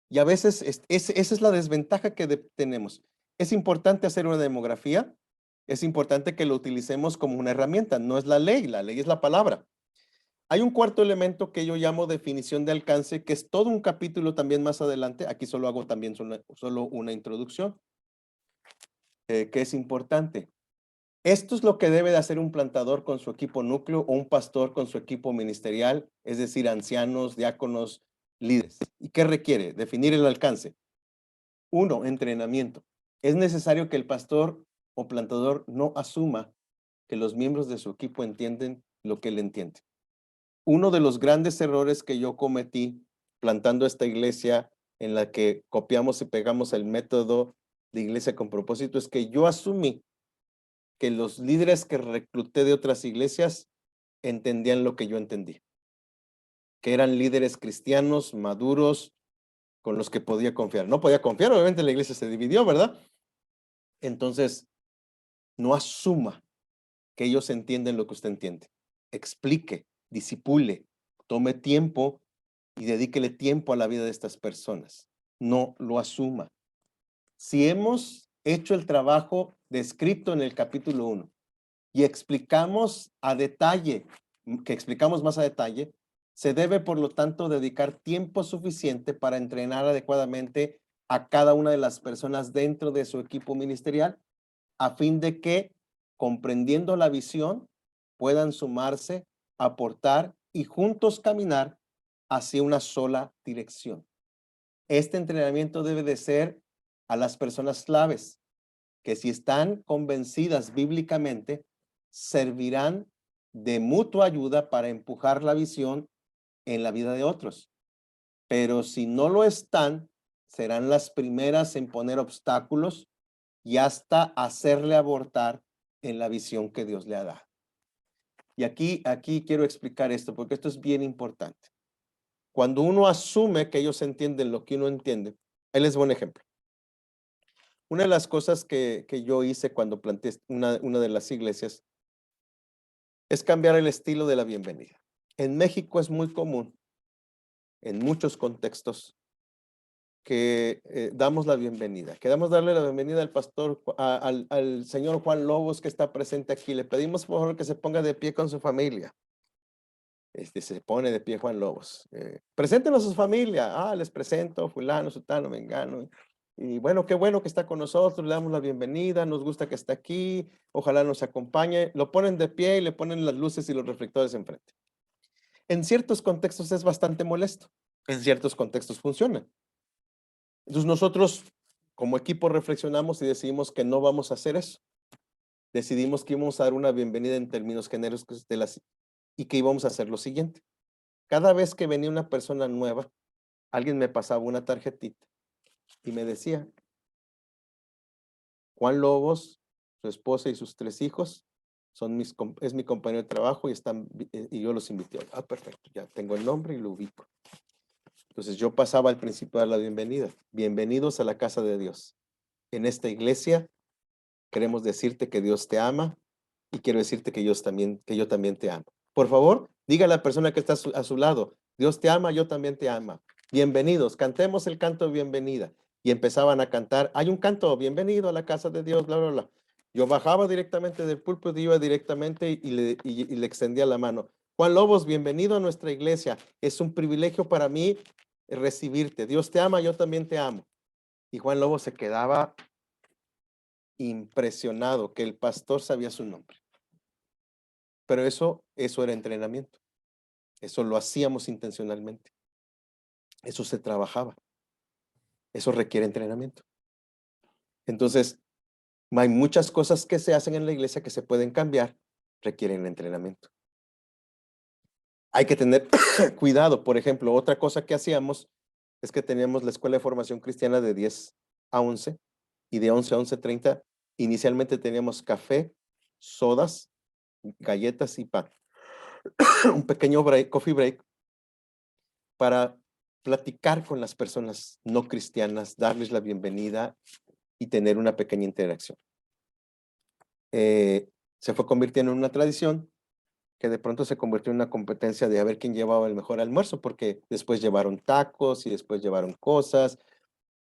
Y a veces esa es la desventaja que tenemos. Es importante hacer una demografía, es importante que lo utilicemos como una herramienta, no es la ley es la palabra. Hay un cuarto elemento que yo llamo definición de alcance, que es todo un capítulo también más adelante. Aquí solo hago también solo una introducción, que es importante. Esto es lo que debe de hacer un plantador con su equipo núcleo o un pastor con su equipo ministerial, es decir, ancianos, diáconos, líderes. ¿Y qué requiere? Definir el alcance. 1, entrenamiento. Es necesario que el pastor o plantador no asuma que los miembros de su equipo entienden lo que él entiende. Uno de los grandes errores que yo cometí plantando esta iglesia en la que copiamos y pegamos el método de iglesia con propósito es que yo asumí que los líderes que recluté de otras iglesias entendían lo que yo entendí, que eran líderes cristianos, maduros, con los que podía confiar. No podía confiar, obviamente la iglesia se dividió, ¿verdad? Entonces, no asuma que ellos entienden lo que usted entiende. Explique, disipule, tome tiempo y dedíquele tiempo a la vida de estas personas. No lo asuma. Si hemos hecho el trabajo descrito en el capítulo 1 y explicamos a detalle, que explicamos más a detalle, se debe, por lo tanto, dedicar tiempo suficiente para entrenar adecuadamente a cada una de las personas dentro de su equipo ministerial, a fin de que, comprendiendo la visión, puedan sumarse, aportar y juntos caminar hacia una sola dirección. Este entrenamiento debe de ser a las personas claves, que si están convencidas bíblicamente, servirán de mutua ayuda para empujar la visión en la vida de otros. pero si no lo están, serán las primeras en poner obstáculos y hasta hacerle abortar en la visión que Dios le ha dado. Y aquí quiero explicar esto, porque esto es bien importante. Cuando uno asume que ellos entienden lo que uno entiende, ahí les doy un ejemplo. Una de las cosas que yo hice cuando planteé una de las iglesias es cambiar el estilo de la bienvenida. En México es muy común, en muchos contextos, que damos la bienvenida. Queremos darle la bienvenida al pastor, al señor Juan Lobos que está presente aquí. Le pedimos por favor que se ponga de pie con su familia. Se pone de pie Juan Lobos. Preséntenos a su familia. Les presento, fulano, sutano, mengano. Y bueno que está con nosotros, le damos la bienvenida, nos gusta que está aquí, ojalá nos acompañe. Lo ponen de pie y le ponen las luces y los reflectores enfrente. En ciertos contextos es bastante molesto, en ciertos contextos funciona. Entonces nosotros como equipo reflexionamos y decidimos que no vamos a hacer eso. Decidimos que íbamos a dar una bienvenida en términos generosos y que íbamos a hacer lo siguiente. Cada vez que venía una persona nueva, alguien me pasaba una tarjetita y me decía, Juan Lobos, su esposa y sus 3 hijos, es mi compañero de trabajo y yo los invité. Perfecto, ya tengo el nombre y lo ubico. Entonces yo pasaba al principio a dar la bienvenida. Bienvenidos a la casa de Dios. En esta iglesia queremos decirte que Dios te ama y quiero decirte que yo también te amo. Por favor, diga a la persona que está a su lado, Dios te ama, yo también te amo. Bienvenidos, cantemos el canto de bienvenida. Y empezaban a cantar, hay un canto, bienvenido a la casa de Dios, bla, bla, bla. Yo bajaba directamente del púlpito, iba directamente y le extendía la mano. Juan Lobos, bienvenido a nuestra iglesia. Es un privilegio para mí recibirte. Dios te ama, yo también te amo. Y Juan Lobos se quedaba impresionado que el pastor sabía su nombre. Pero eso era entrenamiento. Eso lo hacíamos intencionalmente. Eso se trabajaba. Eso requiere entrenamiento. Entonces, hay muchas cosas que se hacen en la iglesia que se pueden cambiar, requieren entrenamiento. Hay que tener cuidado. Por ejemplo, otra cosa que hacíamos es que teníamos la escuela de formación cristiana de 10 a 11 y de 11 a 11:30 inicialmente teníamos café, sodas, galletas y pan. Un pequeño coffee break para platicar con las personas no cristianas, darles la bienvenida y tener una pequeña interacción. Se fue convirtiendo en una tradición que de pronto se convirtió en una competencia de a ver quién llevaba el mejor almuerzo, porque después llevaron tacos y después llevaron cosas.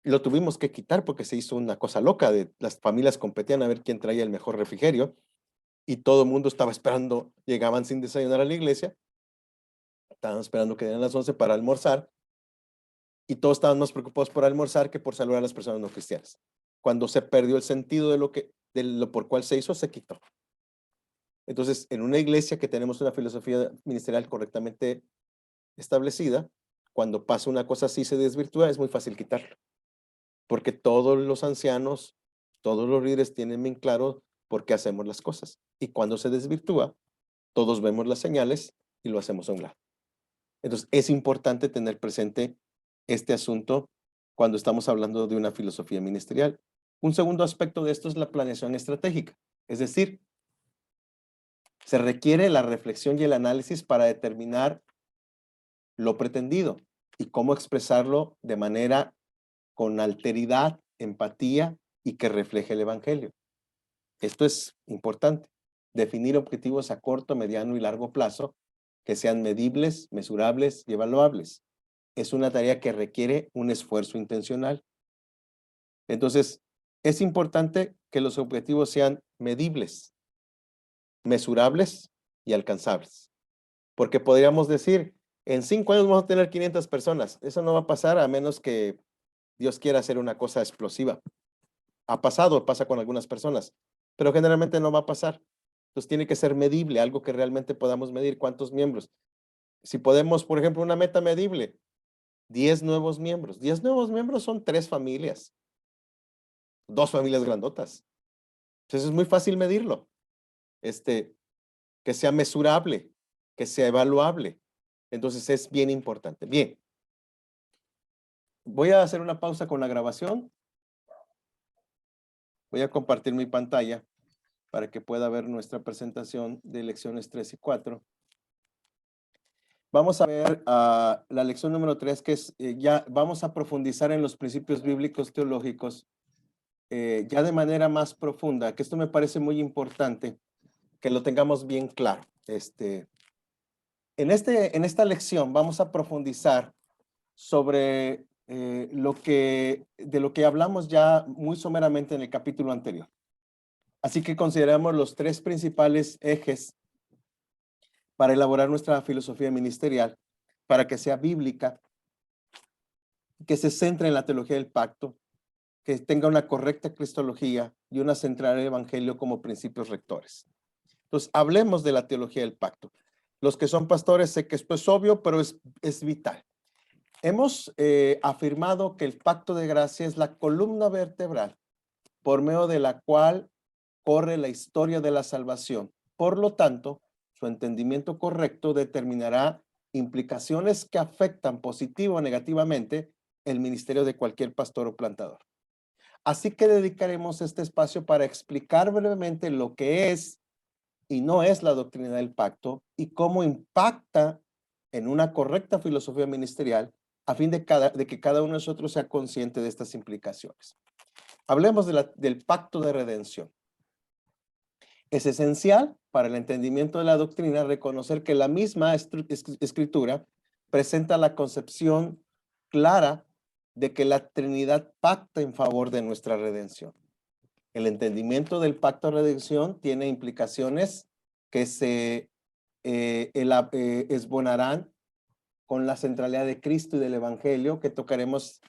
Y lo tuvimos que quitar porque se hizo una cosa loca, las familias competían a ver quién traía el mejor refrigerio y todo el mundo estaba esperando, llegaban sin desayunar a la iglesia, estaban esperando que dieran las 11 para almorzar y todos estaban más preocupados por almorzar que por saludar a las personas no cristianas. Cuando se perdió el sentido de lo por cual se hizo, se quitó. Entonces, en una iglesia que tenemos una filosofía ministerial correctamente establecida, cuando pasa una cosa así se desvirtúa, es muy fácil quitarlo. Porque todos los ancianos, todos los líderes tienen bien claro por qué hacemos las cosas. Y cuando se desvirtúa, todos vemos las señales y lo hacemos a un lado. Entonces, es importante tener presente este asunto cuando estamos hablando de una filosofía ministerial. Un segundo aspecto de esto es la planeación estratégica. Es decir, se requiere la reflexión y el análisis para determinar lo pretendido y cómo expresarlo de manera con alteridad, empatía y que refleje el evangelio. Esto es importante. Definir objetivos a corto, mediano y largo plazo que sean medibles, mesurables y evaluables. Es una tarea que requiere un esfuerzo intencional. Entonces, es importante que los objetivos sean medibles, mesurables y alcanzables. Porque podríamos decir, en 5 años vamos a tener 500 personas. Eso no va a pasar a menos que Dios quiera hacer una cosa explosiva. Ha pasado, pasa con algunas personas, pero generalmente no va a pasar. Entonces tiene que ser medible, algo que realmente podamos medir. ¿Cuántos miembros? Si podemos, por ejemplo, una meta medible, 10 nuevos miembros. 10 nuevos miembros son 3 familias, 2 familias grandotas. Entonces es muy fácil medirlo. Que sea mesurable, que sea evaluable. Entonces es bien importante. Bien. Voy a hacer una pausa con la grabación. Voy a compartir mi pantalla para que pueda ver nuestra presentación de lecciones 3 y 4. Vamos a ver la lección número 3, que es, ya vamos a profundizar en los principios bíblicos teológicos ya de manera más profunda, que esto me parece muy importante que lo tengamos bien claro. En esta lección vamos a profundizar sobre de lo que hablamos ya muy someramente en el capítulo anterior. Así que consideramos los tres principales ejes para elaborar nuestra filosofía ministerial, para que sea bíblica, que se centre en la teología del pacto, que tenga una correcta cristología y una central del evangelio como principios rectores. Entonces, hablemos de la teología del pacto. Los que son pastores, sé que esto es obvio, pero es vital. Hemos afirmado que el pacto de gracia es la columna vertebral por medio de la cual corre la historia de la salvación. Por lo tanto, su entendimiento correcto determinará implicaciones que afectan positivo o negativamente el ministerio de cualquier pastor o plantador. Así que dedicaremos este espacio para explicar brevemente lo que es y no es la doctrina del pacto y cómo impacta en una correcta filosofía ministerial a fin de que cada uno de nosotros sea consciente de estas implicaciones. Hablemos del pacto de redención. Es esencial para el entendimiento de la doctrina reconocer que la misma escritura presenta la concepción clara de que la Trinidad pacta en favor de nuestra redención. El entendimiento del pacto de redención tiene implicaciones que se esbonarán con la centralidad de Cristo y del Evangelio, que tocaremos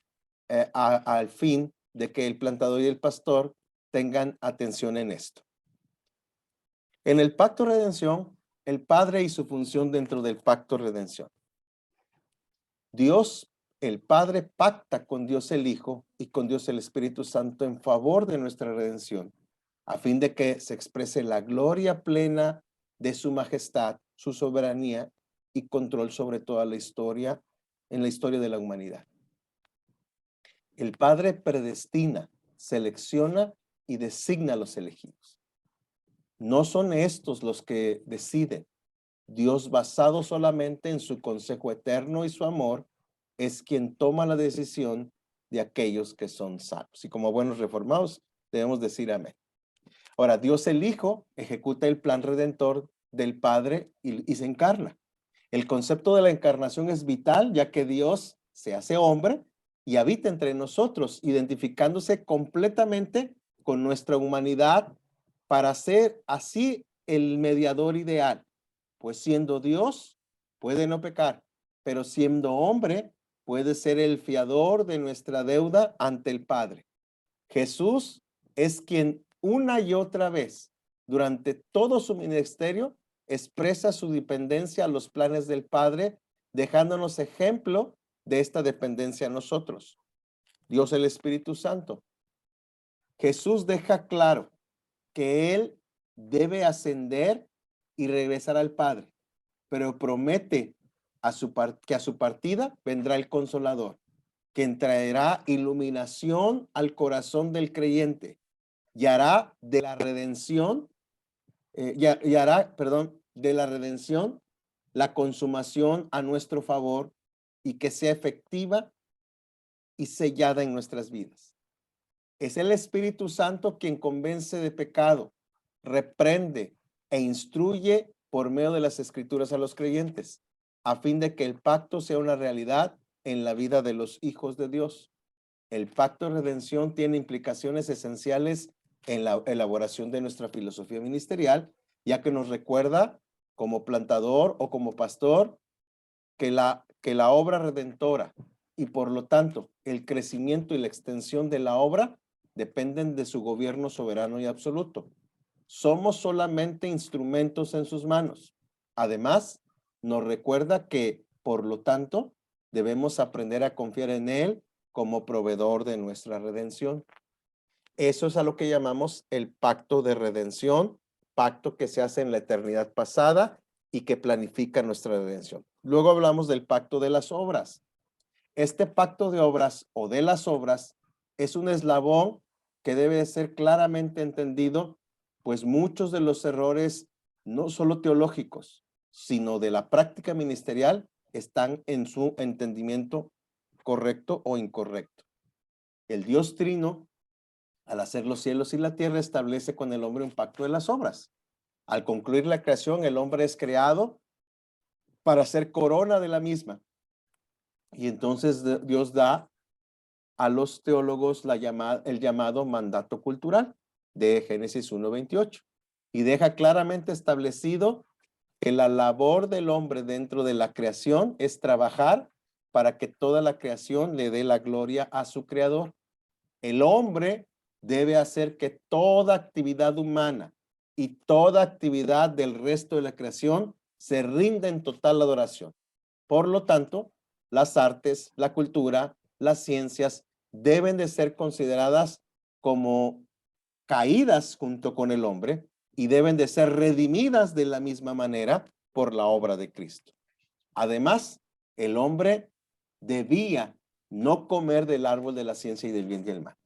al fin de que el plantador y el pastor tengan atención en esto. En el pacto de redención, el Padre y su función dentro del pacto de redención. Dios, el Padre, pacta con Dios el Hijo y con Dios el Espíritu Santo en favor de nuestra redención, a fin de que se exprese la gloria plena de su majestad, su soberanía y control sobre toda la historia, en la historia de la humanidad. El Padre predestina, selecciona y designa a los elegidos. No son estos los que deciden. Dios, basado solamente en su consejo eterno y su amor, es quien toma la decisión de aquellos que son salvos. Y como buenos reformados, debemos decir amén. Ahora, Dios el Hijo ejecuta el plan redentor del Padre y se encarna. El concepto de la encarnación es vital, ya que Dios se hace hombre y habita entre nosotros, identificándose completamente con nuestra humanidad para ser así el mediador ideal. Pues siendo Dios, puede no pecar, pero siendo hombre, puede ser el fiador de nuestra deuda ante el Padre. Jesús es quien una y otra vez, durante todo su ministerio, expresa su dependencia a los planes del Padre, dejándonos ejemplo de esta dependencia a nosotros. Dios el Espíritu Santo. Jesús deja claro que Él debe ascender y regresar al Padre, pero promete que a su partida vendrá el Consolador, quien traerá iluminación al corazón del creyente y hará de la redención, de la redención la consumación a nuestro favor y que sea efectiva y sellada en nuestras vidas. Es el Espíritu Santo quien convence de pecado, reprende e instruye por medio de las Escrituras a los creyentes, a fin de que el pacto sea una realidad en la vida de los hijos de Dios. El pacto de redención tiene implicaciones esenciales en la elaboración de nuestra filosofía ministerial, ya que nos recuerda como plantador o como pastor que la obra redentora y por lo tanto el crecimiento y la extensión de la obra dependen de su gobierno soberano y absoluto. Somos solamente instrumentos en sus manos. Además, nos recuerda que, por lo tanto, debemos aprender a confiar en Él como proveedor de nuestra redención. Eso es a lo que llamamos el pacto de redención, pacto que se hace en la eternidad pasada y que planifica nuestra redención. Luego hablamos del pacto de las obras. Este pacto de obras o de las obras es un eslabón que debe ser claramente entendido, pues muchos de los errores, no solo teológicos, sino de la práctica ministerial, están en su entendimiento correcto o incorrecto. El Dios Trino, al hacer los cielos y la tierra, establece con el hombre un pacto de las obras. Al concluir la creación, el hombre es creado para ser corona de la misma. Y entonces Dios da a los teólogos el llamado mandato cultural de Génesis 1:28 y deja claramente establecido que la labor del hombre dentro de la creación es trabajar para que toda la creación le dé la gloria a su creador. El hombre debe hacer que toda actividad humana y toda actividad del resto de la creación se rinda en total adoración. Por lo tanto, las artes, la cultura, las ciencias deben de ser consideradas como caídas junto con el hombre y deben de ser redimidas de la misma manera por la obra de Cristo. Además, el hombre debía no comer del árbol de la ciencia y del bien y el mal.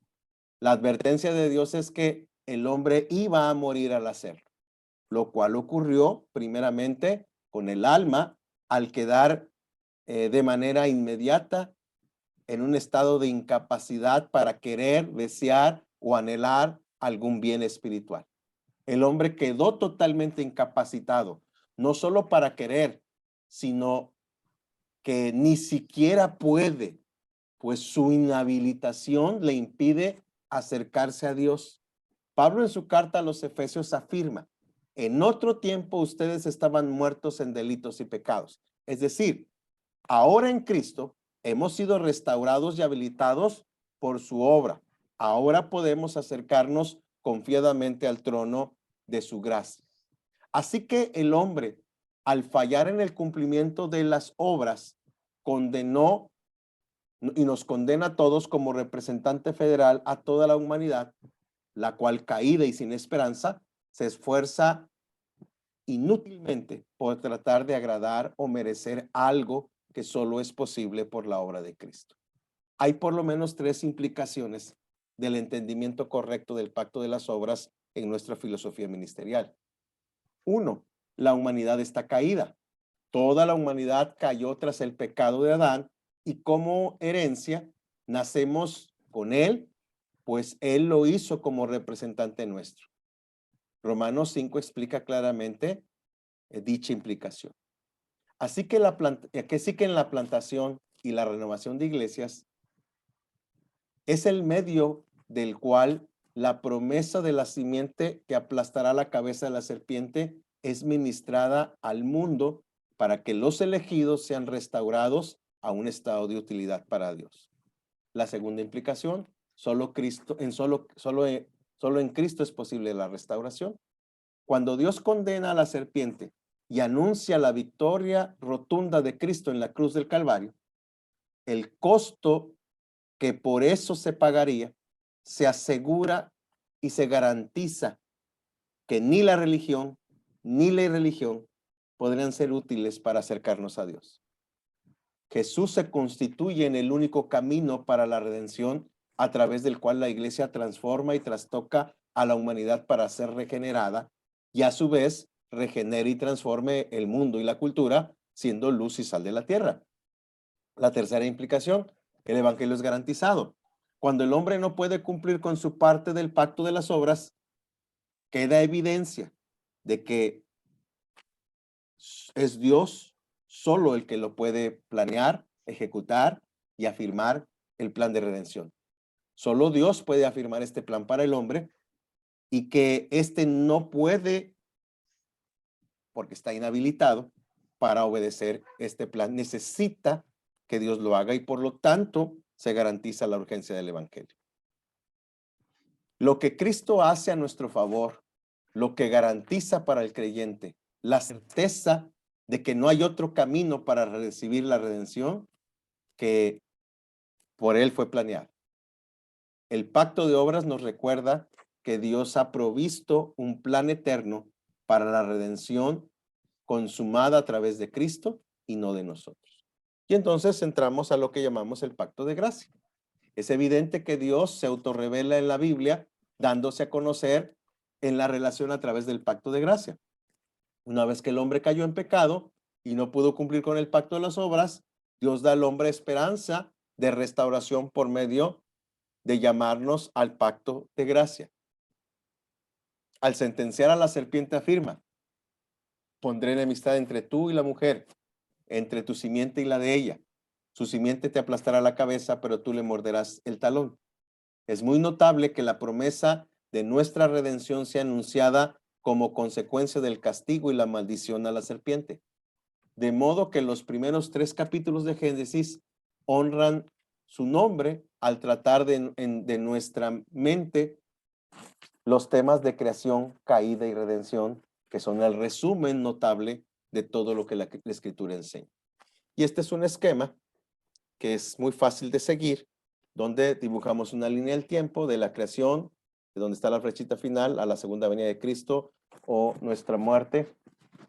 La advertencia de Dios es que el hombre iba a morir al hacerlo, lo cual ocurrió primeramente con el alma al quedar de manera inmediata en un estado de incapacidad para querer, desear o anhelar algún bien espiritual. El hombre quedó totalmente incapacitado, no solo para querer, sino que ni siquiera puede, pues su inhabilitación le impide acercarse a Dios. Pablo en su carta a los Efesios afirma, en otro tiempo ustedes estaban muertos en delitos y pecados. Es decir, ahora en Cristo hemos sido restaurados y habilitados por su obra. Ahora podemos acercarnos confiadamente al trono de su gracia. Así que el hombre, al fallar en el cumplimiento de las obras, condenó y nos condena a todos como representante federal a toda la humanidad, la cual caída y sin esperanza se esfuerza inútilmente por tratar de agradar o merecer algo que solo es posible por la obra de Cristo. Hay por lo menos 3 implicaciones del entendimiento correcto del pacto de las obras en nuestra filosofía ministerial. 1, la humanidad está caída. Toda la humanidad cayó tras el pecado de Adán y como herencia nacemos con él, pues él lo hizo como representante nuestro. Romanos 5 explica claramente dicha implicación. Así que en la plantación y la renovación de iglesias es el medio del cual la promesa de la simiente que aplastará la cabeza de la serpiente es ministrada al mundo para que los elegidos sean restaurados a un estado de utilidad para Dios. La segunda implicación, solo en Cristo es posible la restauración. Cuando Dios condena a la serpiente y anuncia la victoria rotunda de Cristo en la cruz del Calvario, el costo que por eso se pagaría, se asegura y se garantiza que ni la religión ni la irreligión podrían ser útiles para acercarnos a Dios. Jesús se constituye en el único camino para la redención a través del cual la iglesia transforma y trastoca a la humanidad para ser regenerada y a su vez regenere y transforme el mundo y la cultura siendo luz y sal de la tierra. La tercera implicación, el evangelio es garantizado. Cuando el hombre no puede cumplir con su parte del pacto de las obras, queda evidencia de que es Dios solo el que lo puede planear, ejecutar y afirmar el plan de redención. Solo Dios puede afirmar este plan para el hombre y que éste no puede, porque está inhabilitado para obedecer este plan. Necesita que Dios lo haga y por lo tanto se garantiza la urgencia del evangelio. Lo que Cristo hace a nuestro favor, lo que garantiza para el creyente la certeza de que no hay otro camino para recibir la redención que por él fue planeado. El pacto de obras nos recuerda que Dios ha provisto un plan eterno para la redención consumada a través de Cristo y no de nosotros. Y entonces entramos a lo que llamamos el pacto de gracia. Es evidente que Dios se autorrevela en la Biblia, dándose a conocer en la relación a través del pacto de gracia. Una vez que el hombre cayó en pecado y no pudo cumplir con el pacto de las obras, Dios da al hombre esperanza de restauración por medio de llamarnos al pacto de gracia. Al sentenciar a la serpiente afirma: pondré enemistad entre tú y la mujer, entre tu simiente y la de ella. Su simiente te aplastará la cabeza, pero tú le morderás el talón. Es muy notable que la promesa de nuestra redención sea anunciada como consecuencia del castigo y la maldición a la serpiente. De modo que los primeros 3 capítulos de Génesis honran su nombre al tratar de nuestra mente los temas de creación, caída y redención, que son el resumen notable de todo lo que la Escritura enseña. Y este es un esquema que es muy fácil de seguir, donde dibujamos una línea del tiempo de la creación, de donde está la flechita final, a la segunda venida de Cristo o nuestra muerte.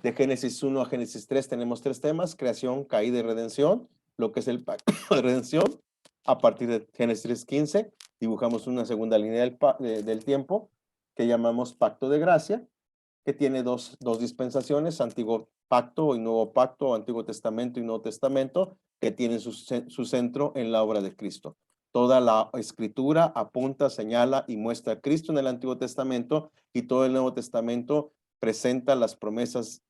De Génesis 1 a Génesis 3 tenemos 3 temas: creación, caída y redención, lo que es el pacto de redención. A partir de Génesis 15 dibujamos una segunda línea del tiempo que llamamos pacto de gracia, que tiene dos dispensaciones: antiguo pacto y nuevo pacto, antiguo testamento y nuevo testamento, que tienen su centro en la obra de Cristo. Toda la escritura apunta, señala y muestra a Cristo en el Antiguo Testamento, y todo el Nuevo Testamento presenta las promesas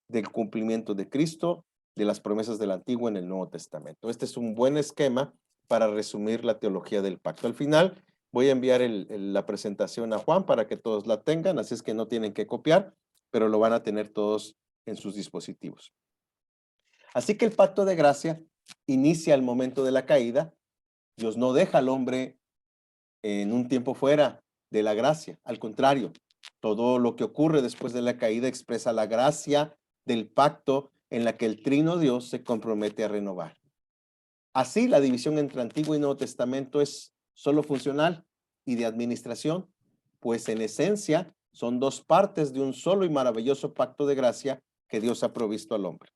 del cumplimiento de Cristo, de las promesas del Antiguo en el Nuevo Testamento. Este es un buen esquema para resumir la teología del pacto. Al final voy a enviar la presentación a Juan para que todos la tengan, así es que no tienen que copiar, pero lo van a tener todos en sus dispositivos. Así que el pacto de gracia inicia al momento de la caída. Dios no deja al hombre en un tiempo fuera de la gracia. Al contrario, todo lo que ocurre después de la caída expresa la gracia del pacto en la que el Trino Dios se compromete a renovar. Así, la división entre Antiguo y Nuevo Testamento es solo funcional y de administración, pues en esencia son 2 partes de un solo y maravilloso pacto de gracia que Dios ha provisto al hombre.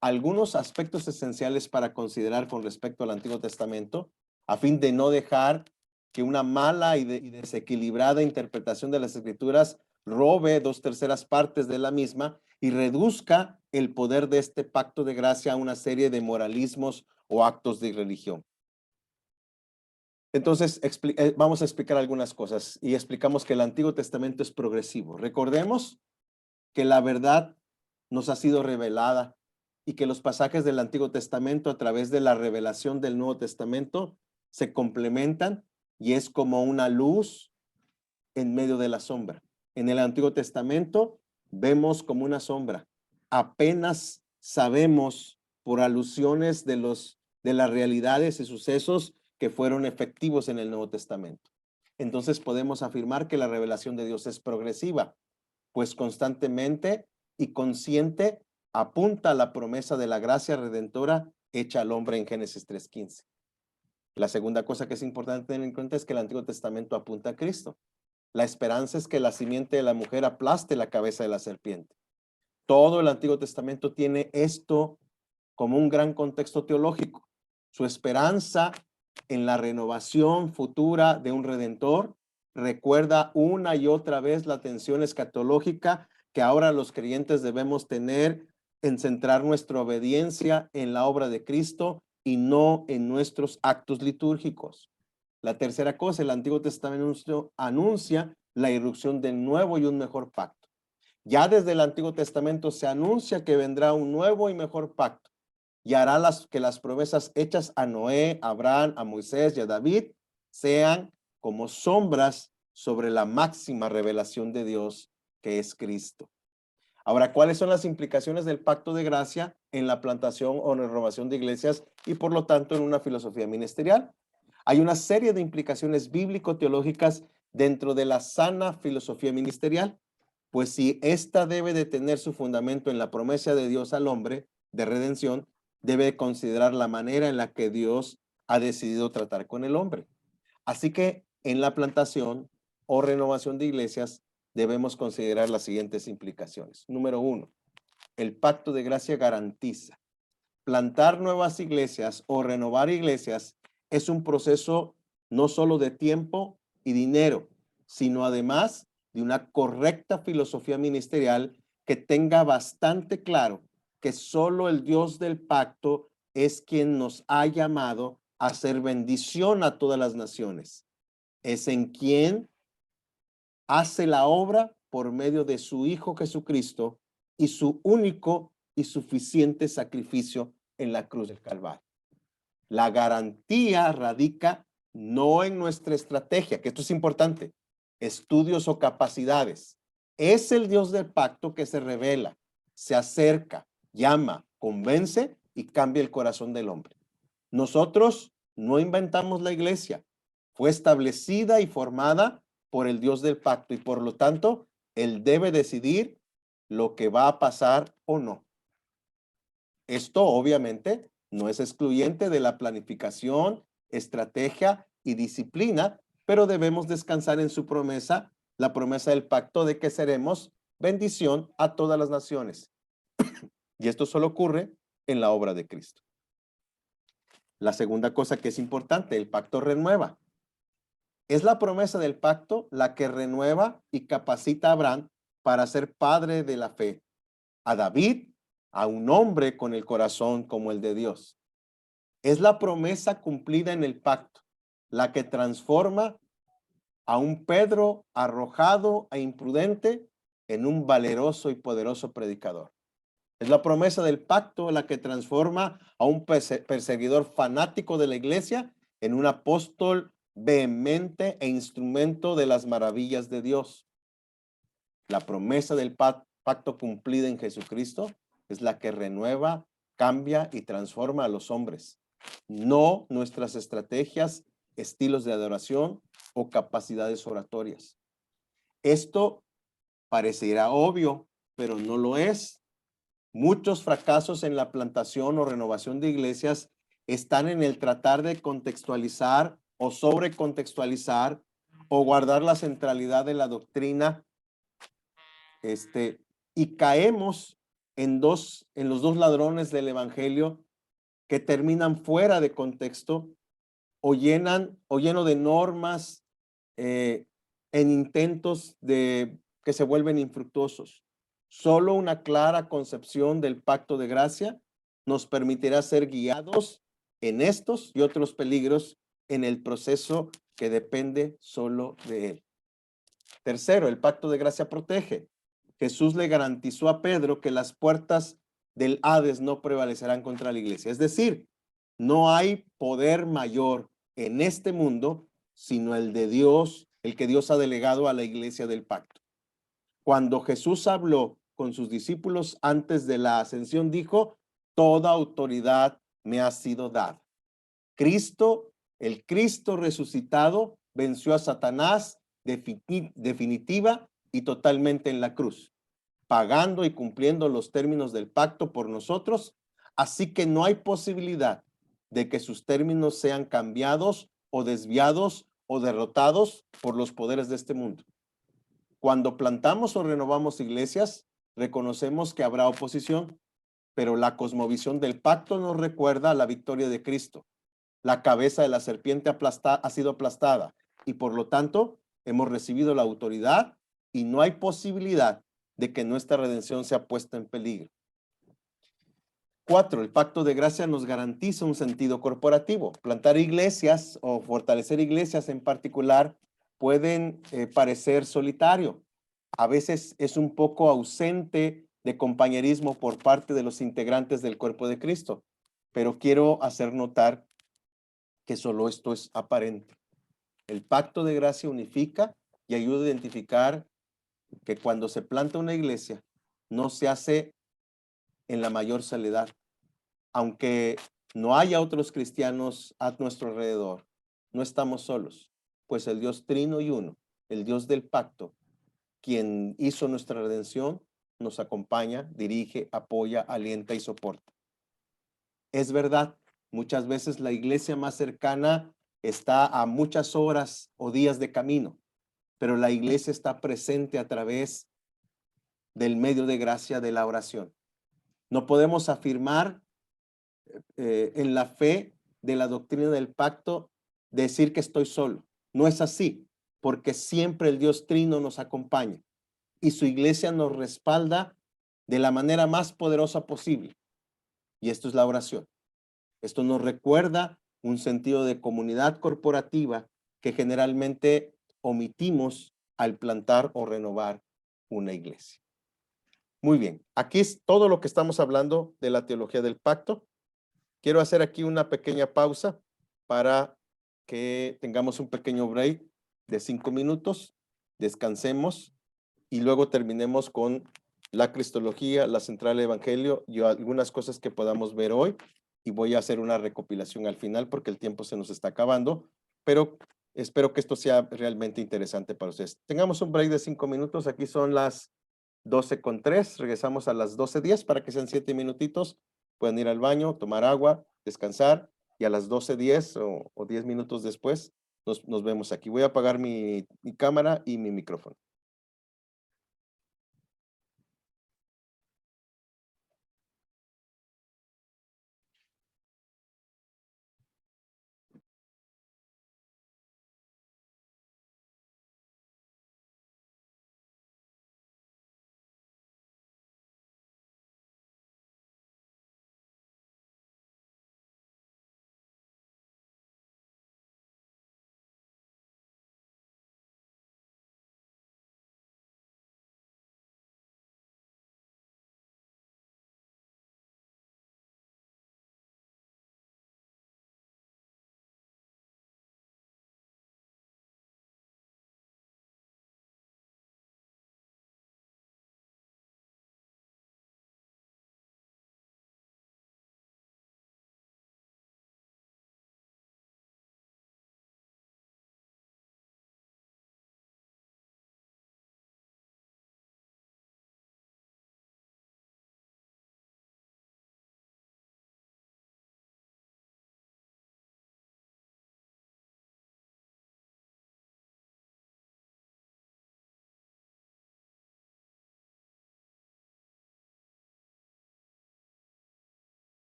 Algunos aspectos esenciales para considerar con respecto al Antiguo Testamento, a fin de no dejar que una mala y desequilibrada interpretación de las Escrituras robe 2/3 partes de la misma y reduzca el poder de este pacto de gracia a una serie de moralismos o actos de religión. Entonces, vamos a explicar algunas cosas y explicamos que el Antiguo Testamento es progresivo. Recordemos que la verdad nos ha sido revelada y que los pasajes del Antiguo Testamento a través de la revelación del Nuevo Testamento se complementan y es como una luz en medio de la sombra. En el Antiguo Testamento vemos como una sombra. Apenas sabemos por alusiones de las realidades y sucesos que fueron efectivos en el Nuevo Testamento. Entonces podemos afirmar que la revelación de Dios es progresiva, pues constantemente y consciente apunta a la promesa de la gracia redentora hecha al hombre en Génesis 3:15. La segunda cosa que es importante tener en cuenta es que el Antiguo Testamento apunta a Cristo. La esperanza es que la simiente de la mujer aplaste la cabeza de la serpiente. Todo el Antiguo Testamento tiene esto como un gran contexto teológico. Su esperanza en la renovación futura de un redentor recuerda una y otra vez la atención escatológica que ahora los creyentes debemos tener en centrar nuestra obediencia en la obra de Cristo y no en nuestros actos litúrgicos. La tercera cosa, el Antiguo Testamento anuncia la irrupción del nuevo y un mejor pacto. Ya desde el Antiguo Testamento se anuncia que vendrá un nuevo y mejor pacto y hará que las promesas hechas a Noé, a Abraham, a Moisés y a David sean como sombras sobre la máxima revelación de Dios, que es Cristo. Ahora, ¿cuáles son las implicaciones del pacto de gracia en la plantación o renovación de iglesias y por lo tanto en una filosofía ministerial? Hay una serie de implicaciones bíblico-teológicas dentro de la sana filosofía ministerial, pues si ésta debe de tener su fundamento en la promesa de Dios al hombre de redención, debe considerar la manera en la que Dios ha decidido tratar con el hombre. Así que en la plantación o renovación de iglesias debemos considerar las siguientes implicaciones. Número 1, el pacto de gracia garantiza plantar nuevas iglesias o renovar iglesias es un proceso no solo de tiempo y dinero, sino además de una correcta filosofía ministerial que tenga bastante claro que solo el Dios del pacto es quien nos ha llamado a hacer bendición a todas las naciones. Es en quien hace la obra por medio de su Hijo Jesucristo y su único y suficiente sacrificio en la cruz del Calvario. La garantía radica no en nuestra estrategia, que esto es importante, estudios o capacidades. Es el Dios del pacto que se revela, se acerca, llama, convence y cambia el corazón del hombre. Nosotros no inventamos la iglesia, fue establecida y formada por el Dios del pacto y por lo tanto, Él debe decidir lo que va a pasar o no. Esto obviamente no es excluyente de la planificación, estrategia y disciplina, pero debemos descansar en su promesa, la promesa del pacto de que seremos bendición a todas las naciones. Y esto solo ocurre en la obra de Cristo. La segunda cosa que es importante, el pacto renueva. Es la promesa del pacto la que renueva y capacita a Abraham para ser padre de la fe, a David, a un hombre con el corazón como el de Dios. Es la promesa cumplida en el pacto, la que transforma a un Pedro arrojado e imprudente en un valeroso y poderoso predicador. Es la promesa del pacto la que transforma a un perseguidor fanático de la iglesia en un apóstol vehemente e instrumento de las maravillas de Dios. La promesa del pacto cumplida en Jesucristo es la que renueva, cambia y transforma a los hombres, no nuestras estrategias, estilos de adoración o capacidades oratorias. Esto parecerá obvio, pero no lo es. Muchos fracasos en la plantación o renovación de iglesias están en el tratar de contextualizar o sobrecontextualizar o guardar la centralidad de la doctrina, y caemos en los dos ladrones del evangelio que terminan fuera de contexto o lleno de normas en intentos de que se vuelven infructuosos. Solo una clara concepción del pacto de gracia nos permitirá ser guiados en estos y otros peligros en el proceso que depende solo de él. Tercero, el pacto de gracia protege. Jesús le garantizó a Pedro que las puertas del Hades no prevalecerán contra la iglesia. Es decir, no hay poder mayor en este mundo sino el de Dios, el que Dios ha delegado a la iglesia del pacto. Cuando Jesús habló con sus discípulos antes de la ascensión, dijo: toda autoridad me ha sido dada. Cristo, el Cristo resucitado, venció a Satanás definitiva y totalmente en la cruz, pagando y cumpliendo los términos del pacto por nosotros, así que no hay posibilidad de que sus términos sean cambiados o desviados o derrotados por los poderes de este mundo. Cuando plantamos o renovamos iglesias, reconocemos que habrá oposición, pero la cosmovisión del pacto nos recuerda la victoria de Cristo. La cabeza de la serpiente ha sido aplastada y por lo tanto hemos recibido la autoridad y no hay posibilidad de que nuestra redención sea puesta en peligro. 4. El pacto de gracia nos garantiza un sentido corporativo. Plantar iglesias o fortalecer iglesias en particular pueden parecer solitario. A veces es un poco ausente de compañerismo por parte de los integrantes del cuerpo de Cristo, pero quiero hacer notar que solo esto es aparente. El pacto de gracia unifica y ayuda a identificar que cuando se planta una iglesia no se hace en la mayor soledad, aunque no haya otros cristianos a nuestro alrededor, no estamos solos, pues el Dios trino y uno, el Dios del pacto, quien hizo nuestra redención, nos acompaña, dirige, apoya, alienta y soporta. Es verdad, muchas veces la iglesia más cercana está a muchas horas o días de camino, pero la iglesia está presente a través del medio de gracia de la oración. No podemos afirmar en la fe de la doctrina del pacto, decir que estoy solo. No es así, porque siempre el Dios Trino nos acompaña y su iglesia nos respalda de la manera más poderosa posible. Y esto es la oración. Esto nos recuerda un sentido de comunidad corporativa que generalmente omitimos al plantar o renovar una iglesia. Muy bien, aquí es todo lo que estamos hablando de la teología del pacto. Quiero hacer aquí una pequeña pausa para que tengamos un pequeño break de 5 minutos, descansemos y luego terminemos con la cristología, la central del evangelio y algunas cosas que podamos ver hoy. Y voy a hacer una recopilación al final porque el tiempo se nos está acabando, pero espero que esto sea realmente interesante para ustedes. Tengamos un break de 5 minutos. Aquí son las 12:03. Regresamos a las 12:10 para que sean 7 minutitos. Pueden ir al baño, tomar agua, descansar y a las 12:10 o 10 minutos después nos vemos aquí. Voy a apagar mi cámara y mi micrófono.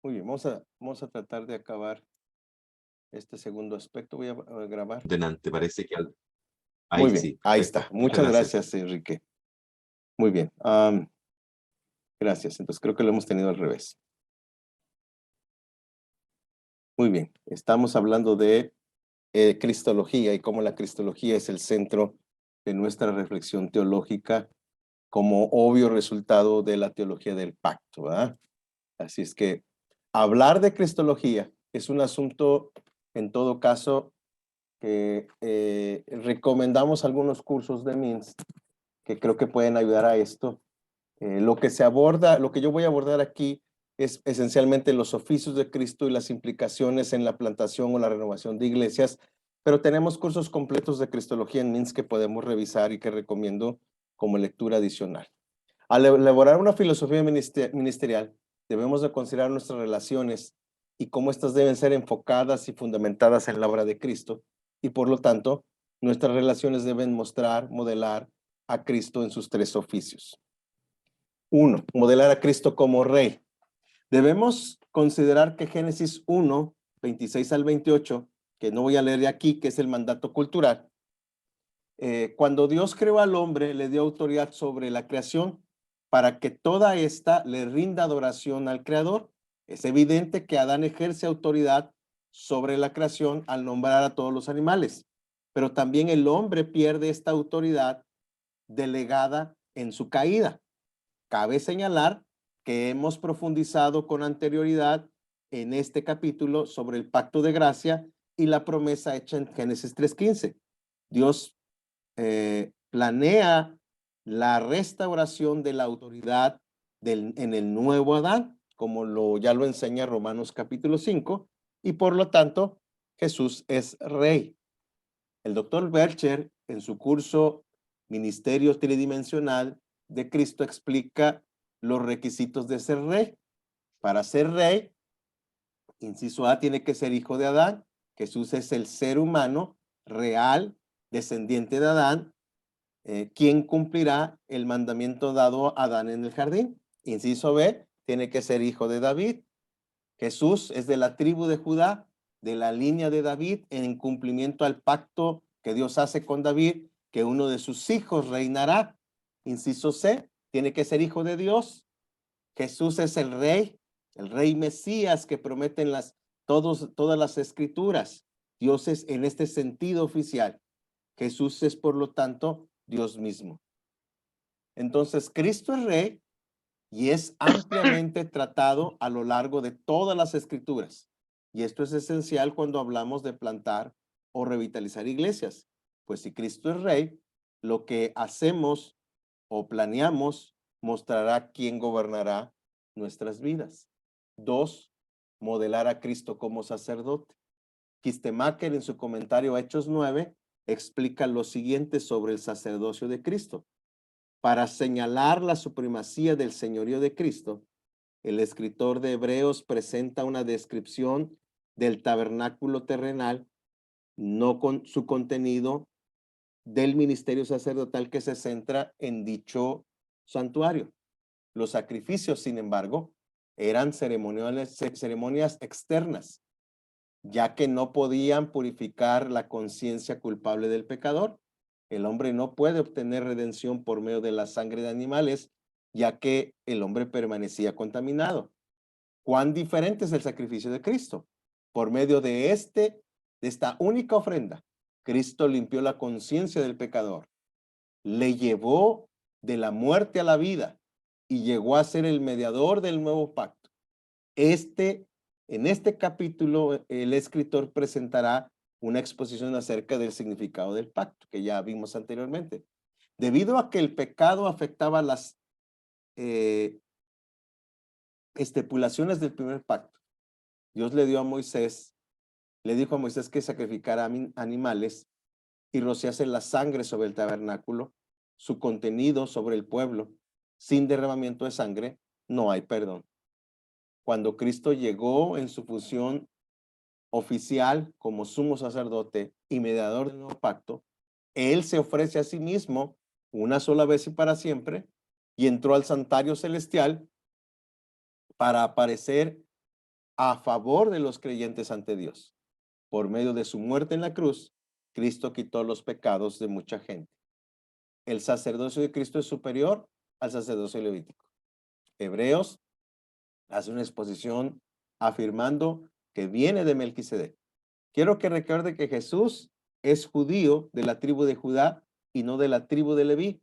Muy bien, vamos a tratar de acabar este segundo aspecto. Voy a grabar. Delante, parece que Muy ahí bien, sí, ahí perfecto. está. Muchas Muchas gracias. gracias, Enrique. Muy bien. Gracias. Entonces creo que lo hemos tenido al revés. Muy bien. Estamos hablando de cristología y cómo la cristología es el centro de nuestra reflexión teológica como obvio resultado de la teología del pacto, ¿verdad? Así es que hablar de cristología es un asunto, en todo caso, que recomendamos algunos cursos de MINS que creo que pueden ayudar a esto. Lo que se aborda, lo que yo voy a abordar aquí es esencialmente los oficios de Cristo y las implicaciones en la plantación o la renovación de iglesias, pero tenemos cursos completos de Cristología en MINS que podemos revisar y que recomiendo como lectura adicional. Al elaborar una filosofía ministerial, debemos de considerar nuestras relaciones y cómo éstas deben ser enfocadas y fundamentadas en la obra de Cristo, y por lo tanto, nuestras relaciones deben mostrar, modelar a Cristo en sus tres oficios. 1. Modelar a Cristo como Rey. Debemos considerar que Génesis 1, 26 al 28, que no voy a leer de aquí, que es el mandato cultural, cuando Dios creó al hombre, le dio autoridad sobre la creación para que toda esta le rinda adoración al Creador. Es evidente que Adán ejerce autoridad sobre la creación al nombrar a todos los animales, pero también el hombre pierde esta autoridad delegada en su caída. Cabe señalar que hemos profundizado con anterioridad en este capítulo sobre el pacto de gracia y la promesa hecha en Génesis 3:15. Dios planea la restauración de la autoridad en el nuevo Adán, como ya lo enseña Romanos capítulo 5, y por lo tanto Jesús es rey. El doctor Bercher, en su curso Ministerio Tridimensional de Cristo, explica los requisitos de ser rey. Para ser rey, inciso A, tiene que ser hijo de Adán. Jesús es el ser humano real, descendiente de Adán, quien cumplirá el mandamiento dado a Adán en el jardín. Inciso B, tiene que ser hijo de David. Jesús es de la tribu de Judá, de la línea de David, en cumplimiento al pacto que Dios hace con David, que uno de sus hijos reinará. Inciso C, tiene que ser hijo de Dios. Jesús es el rey Mesías que prometen todas las escrituras. Dios es en este sentido oficial. Jesús es, por lo tanto, Dios mismo. Entonces, Cristo es rey y es ampliamente tratado a lo largo de todas las escrituras. Y esto es esencial cuando hablamos de plantar o revitalizar iglesias. Pues si Cristo es rey, lo que hacemos o planeamos mostrará quién gobernará nuestras vidas. 2. Modelar a Cristo como sacerdote. Kistemaker, en su comentario a Hechos 9, explica lo siguiente sobre el sacerdocio de Cristo. Para señalar la supremacía del señorío de Cristo, el escritor de Hebreos presenta una descripción del tabernáculo terrenal, no con su contenido del ministerio sacerdotal que se centra en dicho santuario. Los sacrificios, sin embargo, eran ceremonias externas, ya que no podían purificar la conciencia culpable del pecador. El hombre no puede obtener redención por medio de la sangre de animales, ya que el hombre permanecía contaminado. ¿Cuán diferente es el sacrificio de Cristo? Por medio de esta única ofrenda, Cristo limpió la conciencia del pecador, le llevó de la muerte a la vida y llegó a ser el mediador del nuevo pacto. En este capítulo, el escritor presentará una exposición acerca del significado del pacto, que ya vimos anteriormente. Debido a que el pecado afectaba las estipulaciones del primer pacto, Dios le dijo a Moisés que sacrificara animales y rociase la sangre sobre el tabernáculo, su contenido sobre el pueblo. Sin derramamiento de sangre no hay perdón. Cuando Cristo llegó en su función oficial como sumo sacerdote y mediador del nuevo pacto, Él se ofrece a sí mismo una sola vez y para siempre y entró al santuario celestial para aparecer a favor de los creyentes ante Dios. Por medio de su muerte en la cruz, Cristo quitó los pecados de mucha gente. El sacerdocio de Cristo es superior al sacerdocio levítico. Hebreos hace una exposición afirmando que viene de Melquisedec. Quiero que recuerde que Jesús es judío de la tribu de Judá y no de la tribu de Leví.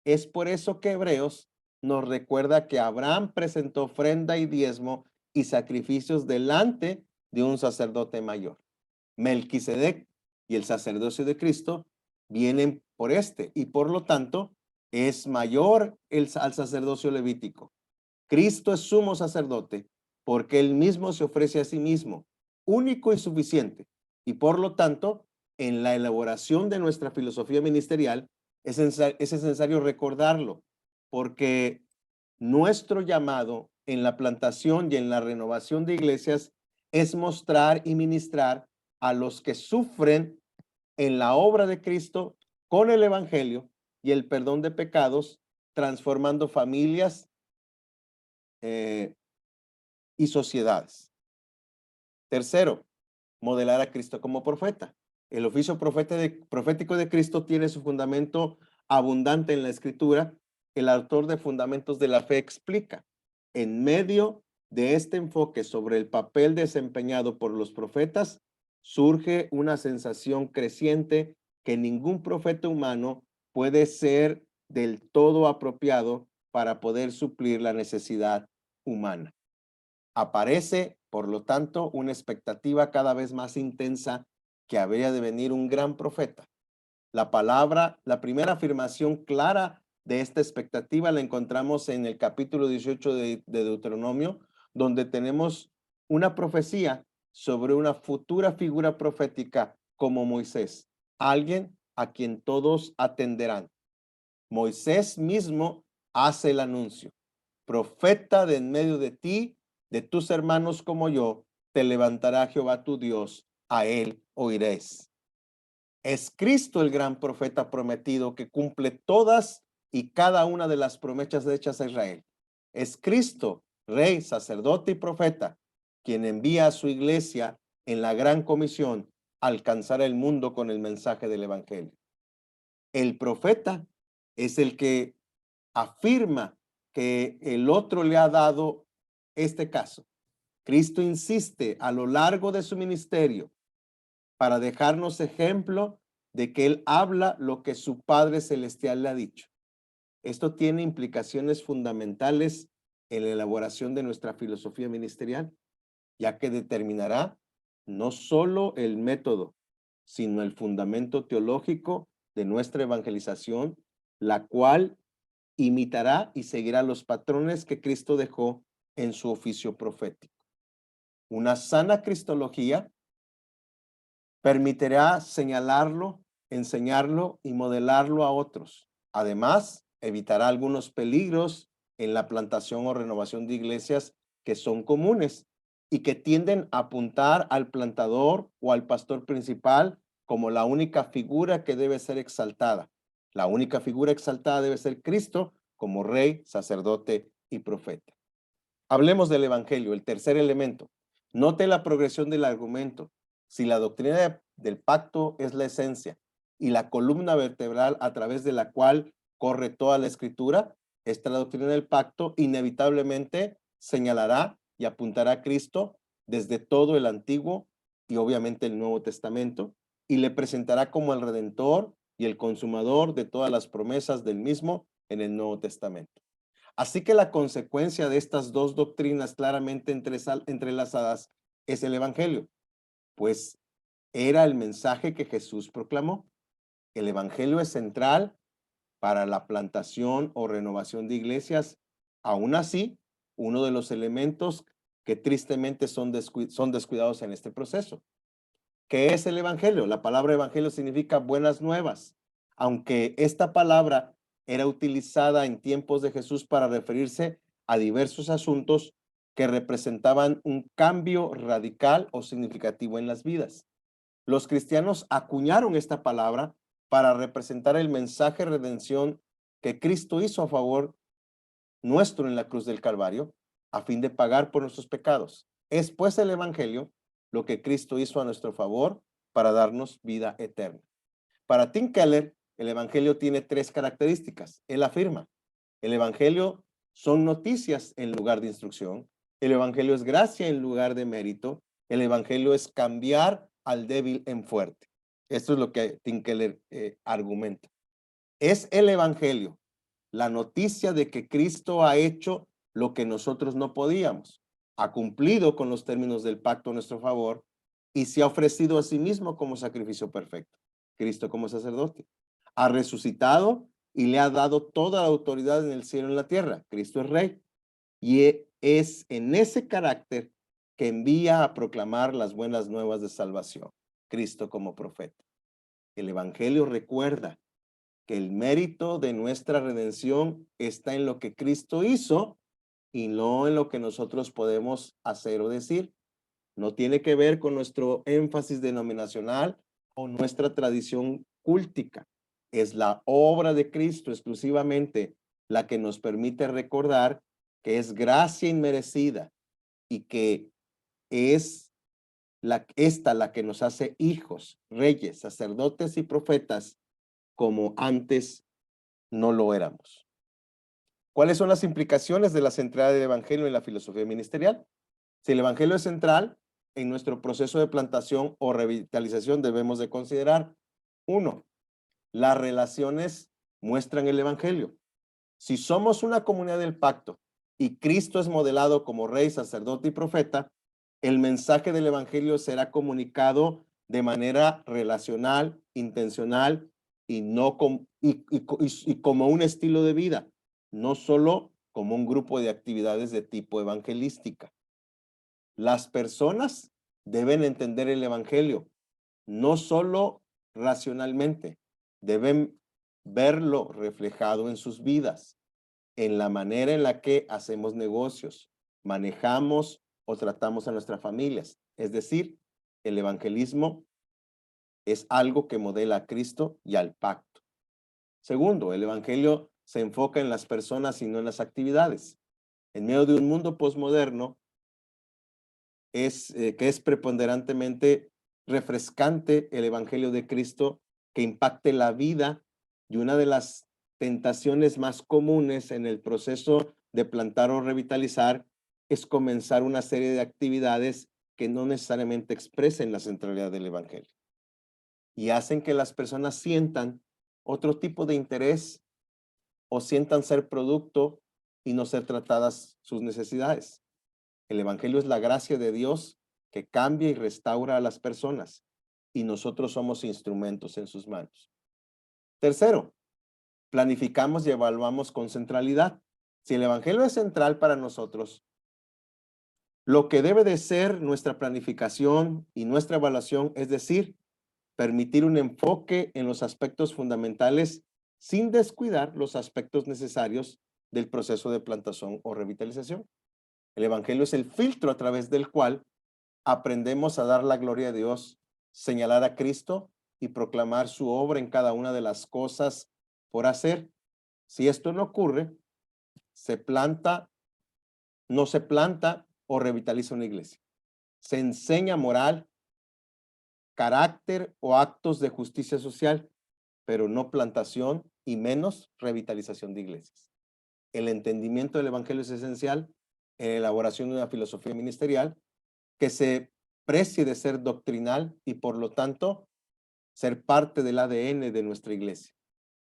Es por eso que Hebreos nos recuerda que Abraham presentó ofrenda y diezmo y sacrificios delante de un sacerdote mayor. Melquisedec y el sacerdocio de Cristo vienen por este y por lo tanto es mayor al sacerdocio levítico. Cristo es sumo sacerdote porque él mismo se ofrece a sí mismo, único y suficiente. Y por lo tanto, en la elaboración de nuestra filosofía ministerial, es necesario recordarlo, porque nuestro llamado en la plantación y en la renovación de iglesias es mostrar y ministrar a los que sufren en la obra de Cristo con el evangelio y el perdón de pecados, transformando familias y sociedades. Tercero, modelar a Cristo como profeta. El oficio profético de Cristo tiene su fundamento abundante en la Escritura. El autor de Fundamentos de la Fe explica, en medio de este enfoque sobre el papel desempeñado por los profetas, surge una sensación creciente que ningún profeta humano puede ser del todo apropiado para poder suplir la necesidad humana. Aparece, por lo tanto, una expectativa cada vez más intensa que habría de venir un gran profeta. La primera afirmación clara de esta expectativa la encontramos en el capítulo 18 de Deuteronomio, donde tenemos una profecía sobre una futura figura profética como Moisés, alguien a quien todos atenderán. Moisés mismo hace el anuncio: profeta de en medio de ti, de tus hermanos como yo, te levantará Jehová tu Dios, a él oiréis. Es Cristo el gran profeta prometido que cumple todas y cada una de las promesas hechas a Israel. Es Cristo, rey, sacerdote y profeta, quien envía a su iglesia en la gran comisión a alcanzar el mundo con el mensaje del evangelio. El profeta es el que afirma que el otro le ha dado este caso. Cristo insiste a lo largo de su ministerio para dejarnos ejemplo de que él habla lo que su Padre Celestial le ha dicho. Esto tiene implicaciones fundamentales en la elaboración de nuestra filosofía ministerial, ya que determinará no solo el método, sino el fundamento teológico de nuestra evangelización, la cual imitará y seguirá los patrones que Cristo dejó en su oficio profético. Una sana cristología permitirá señalarlo, enseñarlo y modelarlo a otros. Además, evitará algunos peligros en la plantación o renovación de iglesias que son comunes y que tienden a apuntar al plantador o al pastor principal como la única figura que debe ser exaltada. La única figura exaltada debe ser Cristo como rey, sacerdote y profeta. Hablemos del evangelio, el tercer elemento. Note la progresión del argumento. Si la doctrina del pacto es la esencia y la columna vertebral a través de la cual corre toda la escritura, esta doctrina del pacto inevitablemente señalará y apuntará a Cristo desde todo el Antiguo y obviamente el Nuevo Testamento, y le presentará como el Redentor y el consumador de todas las promesas del mismo en el Nuevo Testamento. Así que la consecuencia de estas dos doctrinas claramente entrelazadas es el Evangelio, pues era el mensaje que Jesús proclamó. El Evangelio es central para la plantación o renovación de iglesias. Aún así, uno de los elementos que tristemente son descuidados en este proceso. ¿Qué es el Evangelio? La palabra Evangelio significa buenas nuevas, aunque esta palabra era utilizada en tiempos de Jesús para referirse a diversos asuntos que representaban un cambio radical o significativo en las vidas. Los cristianos acuñaron esta palabra para representar el mensaje de redención que Cristo hizo a favor nuestro en la cruz del Calvario, a fin de pagar por nuestros pecados. Es pues el evangelio lo que Cristo hizo a nuestro favor para darnos vida eterna. Para Tim Keller, el evangelio tiene 3 características. Él afirma: el evangelio son noticias en lugar de instrucción. El evangelio es gracia en lugar de mérito. El evangelio es cambiar al débil en fuerte. Esto es lo que Tim Keller argumenta. Es el evangelio la noticia de que Cristo ha hecho lo que nosotros no podíamos, ha cumplido con los términos del pacto a nuestro favor y se ha ofrecido a sí mismo como sacrificio perfecto. Cristo como sacerdote. Ha resucitado y le ha dado toda la autoridad en el cielo y en la tierra. Cristo es rey. Y es en ese carácter que envía a proclamar las buenas nuevas de salvación. Cristo como profeta. El evangelio recuerda que el mérito de nuestra redención está en lo que Cristo hizo y no en lo que nosotros podemos hacer o decir. No tiene que ver con nuestro énfasis denominacional o nuestra tradición cúltica. Es la obra de Cristo exclusivamente la que nos permite recordar que es gracia inmerecida y que es esta la que nos hace hijos, reyes, sacerdotes y profetas como antes no lo éramos. ¿Cuáles son las implicaciones de la centralidad del evangelio en la filosofía ministerial? Si el evangelio es central en nuestro proceso de plantación o revitalización, debemos de considerar: 1, las relaciones muestran el evangelio. Si somos una comunidad del pacto y Cristo es modelado como rey, sacerdote y profeta, el mensaje del evangelio será comunicado de manera relacional, intencional y como un estilo de vida, no solo como un grupo de actividades de tipo evangelística. Las personas deben entender el evangelio, no solo racionalmente, deben verlo reflejado en sus vidas, en la manera en la que hacemos negocios, manejamos o tratamos a nuestras familias. Es decir, el evangelismo es algo que modela a Cristo y al pacto. Segundo, el evangelio se enfoca en las personas y no en las actividades. En medio de un mundo posmoderno, que es preponderantemente refrescante el evangelio de Cristo que impacte la vida, y una de las tentaciones más comunes en el proceso de plantar o revitalizar es comenzar una serie de actividades que no necesariamente expresen la centralidad del evangelio y hacen que las personas sientan otro tipo de interés o sientan ser producto y no ser tratadas sus necesidades. El evangelio es la gracia de Dios que cambia y restaura a las personas y nosotros somos instrumentos en sus manos. Tercero, planificamos y evaluamos con centralidad. Si el evangelio es central para nosotros, lo que debe de ser nuestra planificación y nuestra evaluación, es decir, permitir un enfoque en los aspectos fundamentales sin descuidar los aspectos necesarios del proceso de plantación o revitalización. El evangelio es el filtro a través del cual aprendemos a dar la gloria a Dios, señalar a Cristo y proclamar su obra en cada una de las cosas por hacer. Si esto no ocurre, no se planta o revitaliza una iglesia. Se enseña moral, carácter o actos de justicia social, pero no plantación y menos revitalización de iglesias. El entendimiento del evangelio es esencial en la elaboración de una filosofía ministerial que se precie de ser doctrinal y por lo tanto ser parte del ADN de nuestra iglesia.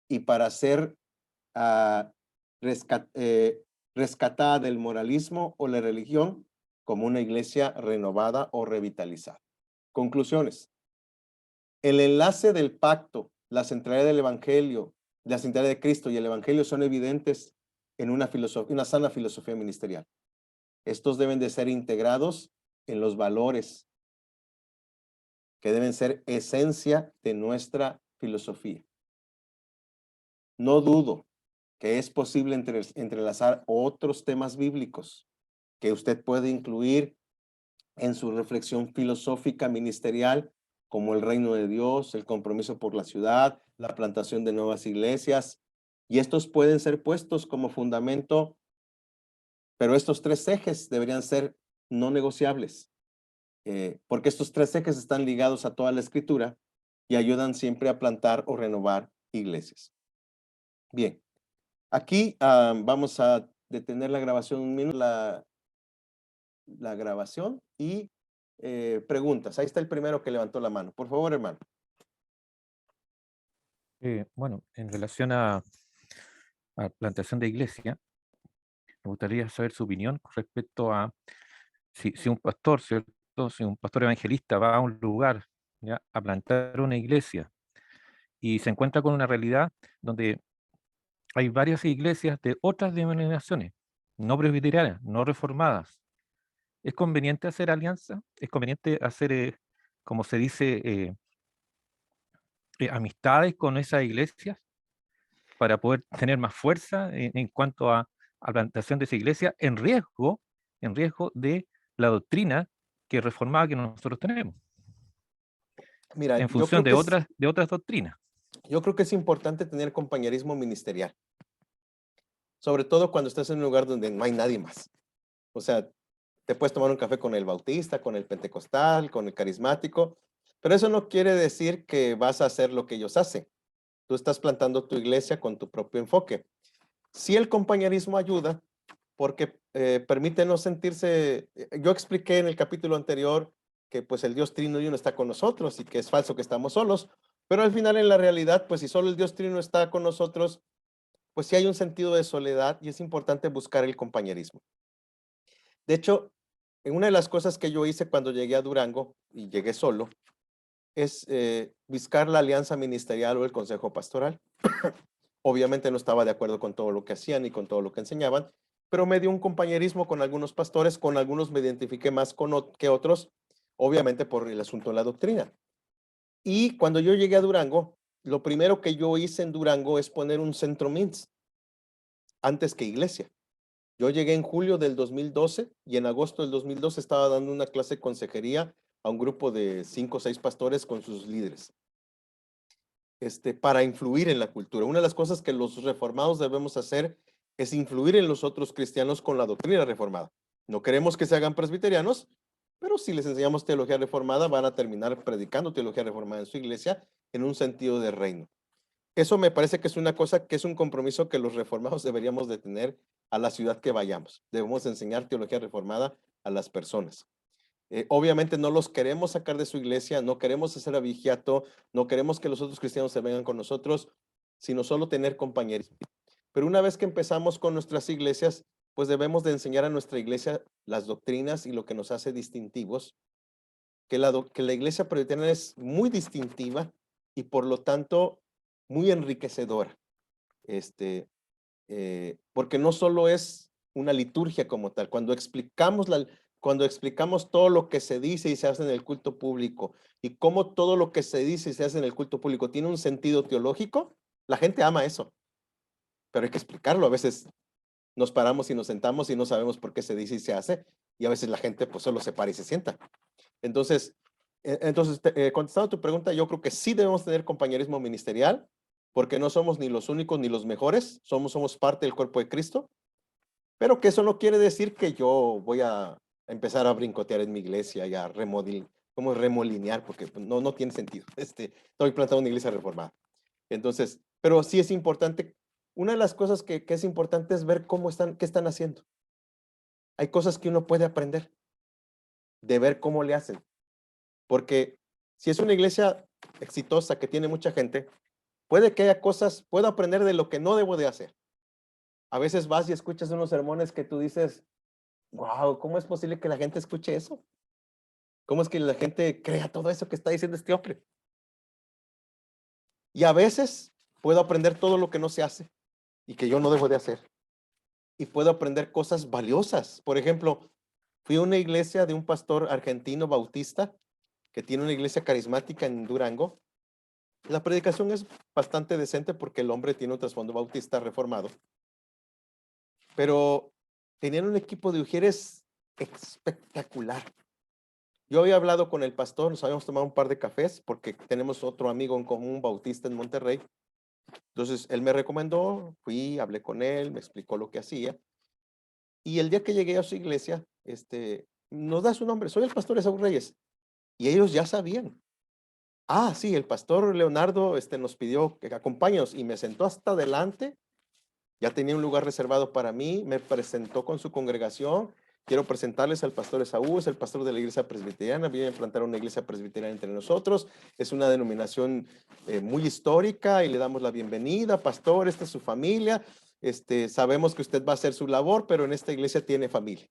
Y para ser rescatada del moralismo o la religión como una iglesia renovada o revitalizada. Conclusiones. El enlace del pacto, la centralidad del evangelio, la centralidad de Cristo y el evangelio son evidentes en una sana filosofía ministerial. Estos deben de ser integrados en los valores que deben ser esencia de nuestra filosofía. No dudo que es posible entrelazar otros temas bíblicos que usted puede incluir en su reflexión filosófica ministerial, como el reino de Dios, el compromiso por la ciudad, la plantación de nuevas iglesias, y estos pueden ser puestos como fundamento Pero estos tres ejes deberían ser no negociables, porque estos tres ejes están ligados a toda la escritura y ayudan siempre a plantar o renovar iglesias. Bien, aquí vamos a detener la grabación un minuto, la grabación y preguntas. Ahí está el primero que levantó la mano. Por favor, hermano. Bueno, en relación a plantación de iglesia, me gustaría saber su opinión con respecto a si un pastor, ¿cierto? Si un pastor evangelista va a un lugar, ¿ya?, a plantar una iglesia y se encuentra con una realidad donde hay varias iglesias de otras denominaciones, no presbiterianas, no reformadas. ¿Es conveniente hacer alianza? ¿Es conveniente hacer, como se dice, amistades con esas iglesias para poder tener más fuerza en cuanto a la plantación de esa iglesia en riesgo de la doctrina que reformada que nosotros tenemos, Mira, en yo función creo de otras doctrinas? yo creo que es importante tener compañerismo ministerial, sobre todo cuando estás en un lugar donde no hay nadie más. O sea, te puedes tomar un café con el bautista, con el pentecostal, con el carismático, pero eso no quiere decir que vas a hacer lo que ellos hacen. Tú estás plantando tu iglesia con tu propio enfoque. Sí, el compañerismo ayuda porque permite no sentirse, yo expliqué en el capítulo anterior que pues el Dios Trino y uno está con nosotros y que es falso que estamos solos, pero al final en la realidad, pues si solo el Dios Trino está con nosotros, pues sí hay un sentido de soledad y es importante buscar el compañerismo. De hecho, en una de las cosas que yo hice cuando llegué a Durango y llegué solo, es buscar la alianza ministerial o el consejo pastoral. Obviamente no estaba de acuerdo con todo lo que hacían y con todo lo que enseñaban, pero me dio un compañerismo con algunos pastores, con algunos me identifiqué más que otros, obviamente por el asunto de la doctrina. Y cuando yo llegué a Durango, lo primero que yo hice en Durango es poner un centro MINS, antes que iglesia. Yo llegué en julio del 2012 y en agosto del 2012 estaba dando una clase de consejería a un grupo de 5 o 6 pastores con sus líderes. Para influir en la cultura. Una de las cosas que los reformados debemos hacer es influir en los otros cristianos con la doctrina reformada. No queremos que se hagan presbiterianos, pero si les enseñamos teología reformada, van a terminar predicando teología reformada en su iglesia en un sentido de reino. Eso me parece que es una cosa, que es un compromiso que los reformados deberíamos de tener a la ciudad que vayamos. Debemos enseñar teología reformada a las personas. Obviamente no los queremos sacar de su iglesia, no queremos hacer abigeato, no queremos que los otros cristianos se vengan con nosotros, sino solo tener compañerismo. Pero una vez que empezamos con nuestras iglesias, pues debemos de enseñar a nuestra iglesia las doctrinas y lo que nos hace distintivos, que la iglesia presbiteriana es muy distintiva y por lo tanto muy enriquecedora. Porque no solo es una liturgia como tal, cuando explicamos todo lo que se dice y se hace en el culto público y cómo todo lo que se dice y se hace en el culto público tiene un sentido teológico, la gente ama eso, pero hay que explicarlo. A veces nos paramos y nos sentamos y no sabemos por qué se dice y se hace, y a veces la gente pues solo se para y se sienta. Entonces, contestando a tu pregunta, yo creo que sí debemos tener compañerismo ministerial, porque no somos ni los únicos ni los mejores, somos parte del cuerpo de Cristo, pero que eso no quiere decir que yo voy a empezar a brincotear en mi iglesia y a remolinear, porque pues, no tiene sentido. Estoy plantando una iglesia reformada. Entonces, pero sí es importante, una de las cosas que es importante es ver qué están haciendo. Hay cosas que uno puede aprender de ver cómo le hacen, porque si es una iglesia exitosa que tiene mucha gente, puede que haya cosas, puedo aprender de lo que no debo de hacer. A veces vas y escuchas unos sermones que tú dices, wow, ¿cómo es posible que la gente escuche eso? ¿Cómo es que la gente crea todo eso que está diciendo este hombre? Y a veces puedo aprender todo lo que no se hace y que yo no debo de hacer. Y puedo aprender cosas valiosas. Por ejemplo, fui a una iglesia de un pastor argentino bautista que tiene una iglesia carismática en Durango. La predicación es bastante decente porque el hombre tiene un trasfondo bautista reformado. Pero tenían un equipo de ujieres espectacular. Yo había hablado con el pastor, nos habíamos tomado un par de cafés porque tenemos otro amigo en común, bautista en Monterrey. Entonces, él me recomendó, fui, hablé con él, me explicó lo que hacía. Y el día que llegué a su iglesia, nos da su nombre, soy el pastor Esaú Reyes. Y ellos ya sabían. Ah, sí, el pastor Leonardo nos pidió que acompáñenos y me sentó hasta adelante. Ya tenía un lugar reservado para mí, me presentó con su congregación. Quiero presentarles al pastor Esaú, es el pastor de la iglesia presbiteriana, viene a plantar una iglesia presbiteriana entre nosotros. Es una denominación muy histórica y le damos la bienvenida, pastor, esta es su familia. Sabemos que usted va a hacer su labor, pero en esta iglesia tiene familia.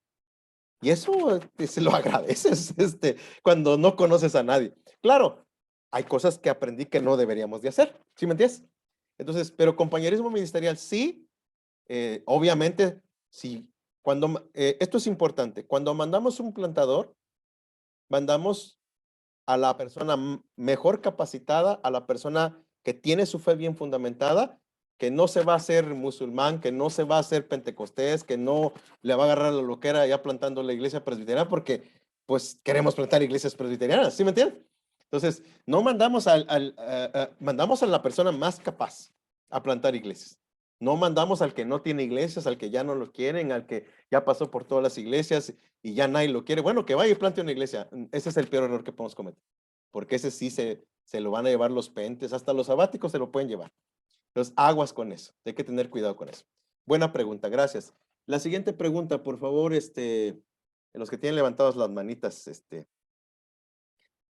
Y eso se lo agradeces cuando no conoces a nadie. Claro, hay cosas que aprendí que no deberíamos de hacer, ¿sí me entiendes? Entonces, pero compañerismo ministerial sí, obviamente, sí. Esto es importante, cuando mandamos un plantador, mandamos a la persona mejor capacitada, a la persona que tiene su fe bien fundamentada, que no se va a hacer musulmán, que no se va a hacer pentecostés, que no le va a agarrar la loquera ya plantando la iglesia presbiteriana, porque pues queremos plantar iglesias presbiterianas, ¿sí me entienden? Entonces, no mandamos mandamos a la persona más capaz a plantar iglesias. No mandamos al que no tiene iglesias, al que ya no lo quieren, al que ya pasó por todas las iglesias y ya nadie lo quiere. Bueno, que vaya y plante una iglesia. Ese es el peor error que podemos cometer. Porque ese sí se lo van a llevar los pentes, hasta los sabáticos se lo pueden llevar. Entonces, aguas con eso. Hay que tener cuidado con eso. Buena pregunta, gracias. La siguiente pregunta, por favor, los que tienen levantadas las manitas,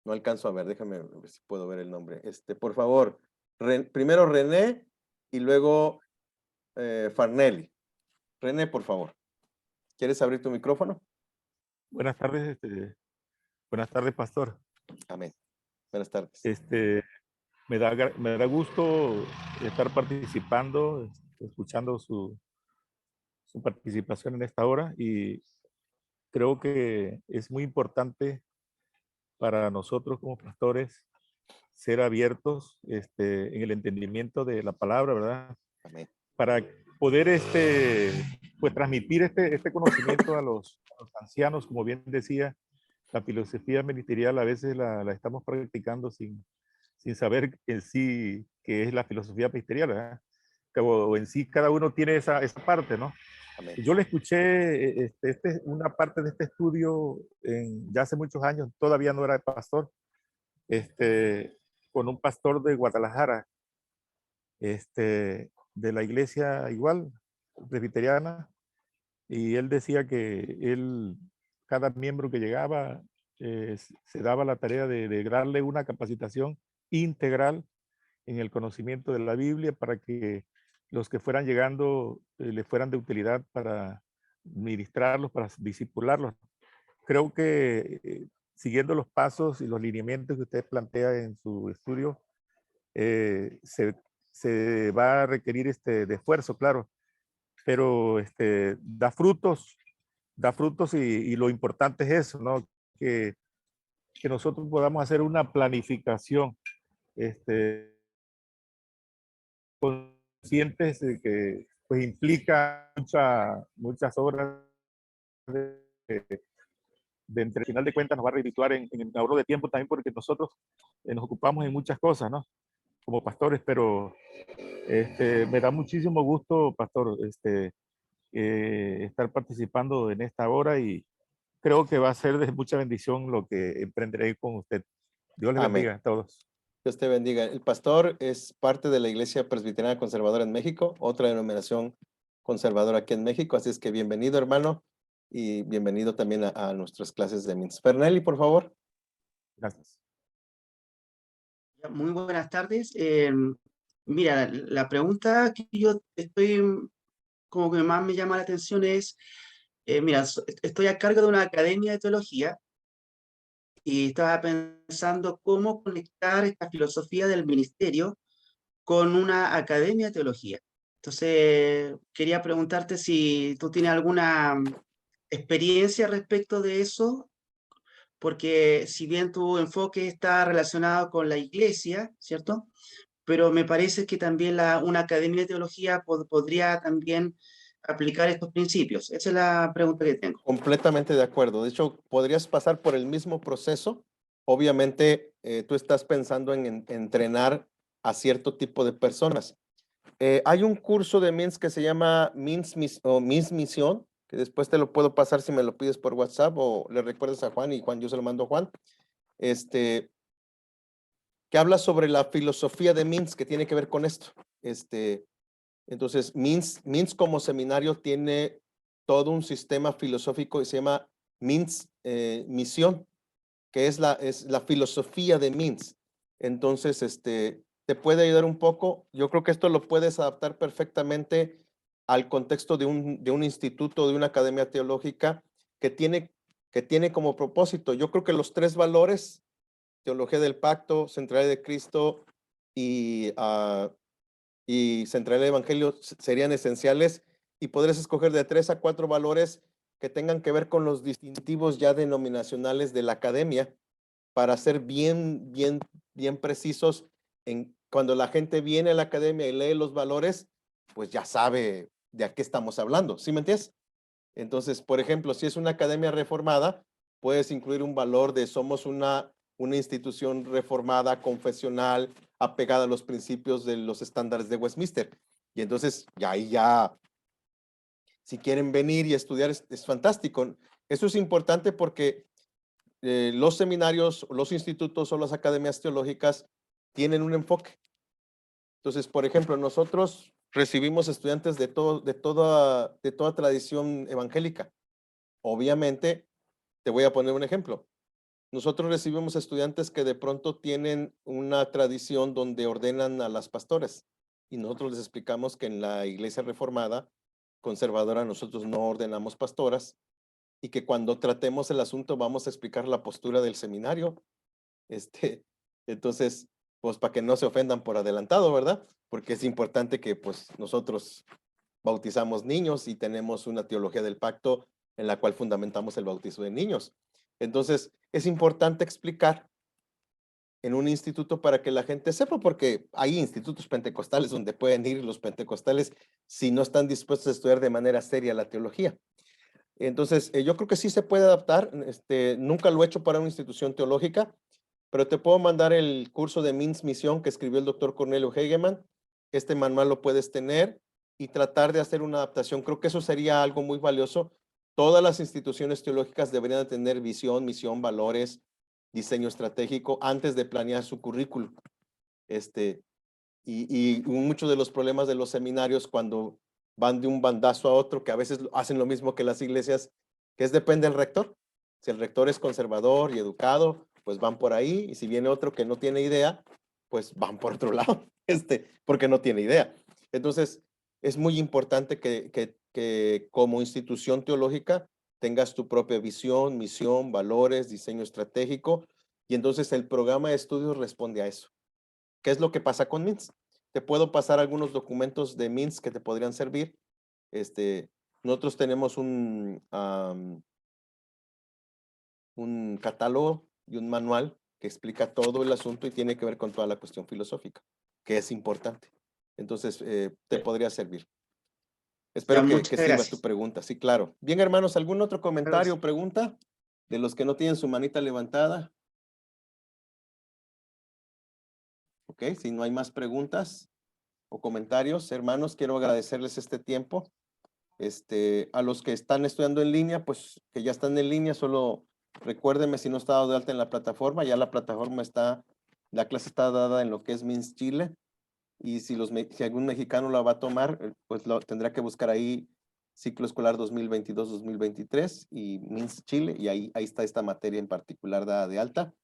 no alcanzo a ver, déjame ver si puedo ver el nombre. Por favor, primero René y luego Farnelli. René, por favor. ¿Quieres abrir tu micrófono? Buenas tardes, pastor. Amén. Buenas tardes. Me da gusto estar participando, escuchando su participación en esta hora, y creo que es muy importante para nosotros como pastores ser abiertos en el entendimiento de la palabra, ¿verdad? Amén. Para poder pues transmitir este conocimiento a los ancianos. Como bien decía, la filosofía ministerial a veces la estamos practicando sin saber en sí qué es la filosofía ministerial, ¿verdad? O en sí cada uno tiene esa parte, ¿no? Amén. Yo le escuché una parte de este estudio ya hace muchos años, todavía no era pastor, con un pastor de Guadalajara, de la iglesia igual, presbiteriana, y él decía que cada miembro que llegaba, se daba la tarea de darle una capacitación integral en el conocimiento de la Biblia para que los que fueran llegando le fueran de utilidad para ministrarlos, para discipularlos. Creo que siguiendo los pasos y los lineamientos que usted plantea en su estudio, se va a requerir de esfuerzo, claro, pero da frutos y lo importante es eso, ¿no? Que nosotros podamos hacer una planificación, conscientes de que pues implica muchas horas entre final de cuentas nos va a redituar en el ahorro de tiempo también, porque nosotros nos ocupamos en muchas cosas, ¿no? Como pastores, pero me da muchísimo gusto, pastor, estar participando en esta hora, y creo que va a ser de mucha bendición lo que emprenderé con usted. Dios les bendiga a todos. Dios te bendiga. El pastor es parte de la Iglesia Presbiteriana Conservadora en México, otra denominación conservadora aquí en México, así es que bienvenido, hermano, y bienvenido también a nuestras clases de MINS. Fernelli, por favor. Gracias. Muy buenas tardes. Mira, la pregunta que yo como que más me llama la atención es, mira, estoy a cargo de una academia de teología y estaba pensando cómo conectar esta filosofía del ministerio con una academia de teología. Entonces, quería preguntarte si tú tienes alguna experiencia respecto de eso, porque si bien tu enfoque está relacionado con la iglesia, ¿cierto? Pero me parece que también una academia de teología podría también aplicar estos principios. Esa es la pregunta que tengo. Completamente de acuerdo. De hecho, podrías pasar por el mismo proceso. Obviamente, tú estás pensando en entrenar a cierto tipo de personas. Hay un curso de MINS que se llama MINS Misión, que después te lo puedo pasar si me lo pides por WhatsApp o le recuerdas a Juan, y Juan, yo se lo mando a Juan, que habla sobre la filosofía de Mintz, que tiene que ver con esto. Entonces, Mintz como seminario tiene todo un sistema filosófico que se llama Mintz Misión, que es la filosofía de Mintz. Entonces, te puede ayudar un poco. Yo creo que esto lo puedes adaptar perfectamente al contexto de un instituto, de una academia teológica que tiene como propósito. Yo creo que los 3 valores, teología del pacto, centralidad de Cristo y centralidad del evangelio, serían esenciales, y podrías escoger de 3 a 4 valores que tengan que ver con los distintivos ya denominacionales de la academia, para ser bien precisos cuando la gente viene a la academia y lee los valores, pues ya sabe de a qué estamos hablando, ¿sí me entiendes? Entonces, por ejemplo, si es una academia reformada, puedes incluir un valor de somos una institución reformada, confesional, apegada a los principios de los estándares de Westminster. Y entonces, si quieren venir y estudiar, es fantástico. Eso es importante porque los seminarios, los institutos o las academias teológicas tienen un enfoque. Entonces, por ejemplo, nosotros recibimos estudiantes de toda tradición evangélica. Obviamente, te voy a poner un ejemplo. Nosotros recibimos estudiantes que de pronto tienen una tradición donde ordenan a las pastores, y nosotros les explicamos que en la iglesia reformada conservadora nosotros no ordenamos pastoras, y que cuando tratemos el asunto vamos a explicar la postura del seminario. Entonces, pues para que no se ofendan por adelantado, ¿verdad? Porque es importante que pues nosotros bautizamos niños y tenemos una teología del pacto en la cual fundamentamos el bautizo de niños. Entonces, es importante explicar en un instituto para que la gente sepa, porque hay institutos pentecostales donde pueden ir los pentecostales si no están dispuestos a estudiar de manera seria la teología. Entonces, yo creo que sí se puede adaptar. Nunca lo he hecho para una institución teológica, pero te puedo mandar el curso de Mintz Misión que escribió el doctor Cornelio Hegeman. Este manual lo puedes tener y tratar de hacer una adaptación. Creo que eso sería algo muy valioso. Todas las instituciones teológicas deberían de tener visión, misión, valores, diseño estratégico antes de planear su currículum. Y muchos de los problemas de los seminarios cuando van de un bandazo a otro, que a veces hacen lo mismo que las iglesias, que depende del rector. Si el rector es conservador y educado, pues van por ahí, y si viene otro que no tiene idea, pues van por otro lado, porque no tiene idea. Entonces, es muy importante que como institución teológica tengas tu propia visión, misión, valores, diseño estratégico, y entonces el programa de estudios responde a eso. ¿Qué es lo que pasa con Mintz? Te puedo pasar algunos documentos de Mintz que te podrían servir. Nosotros tenemos un catálogo y un manual que explica todo el asunto y tiene que ver con toda la cuestión filosófica, que es importante. Entonces, te podría servir. Espero que sirva gracias. tu pregunta. Sí, claro. Bien, hermanos, ¿algún otro comentario o pregunta de los que no tienen su manita levantada? Ok, si no hay más preguntas o comentarios, hermanos, quiero agradecerles este tiempo. A los que están estudiando en línea, pues que ya están en línea, solo recuérdenme si no está dado de alta en la plataforma, ya la plataforma la clase está dada en lo que es Mintz Chile, y si algún mexicano la va a tomar, pues tendrá que buscar ahí ciclo escolar 2022-2023 y Mintz Chile, y ahí está esta materia en particular dada de alta.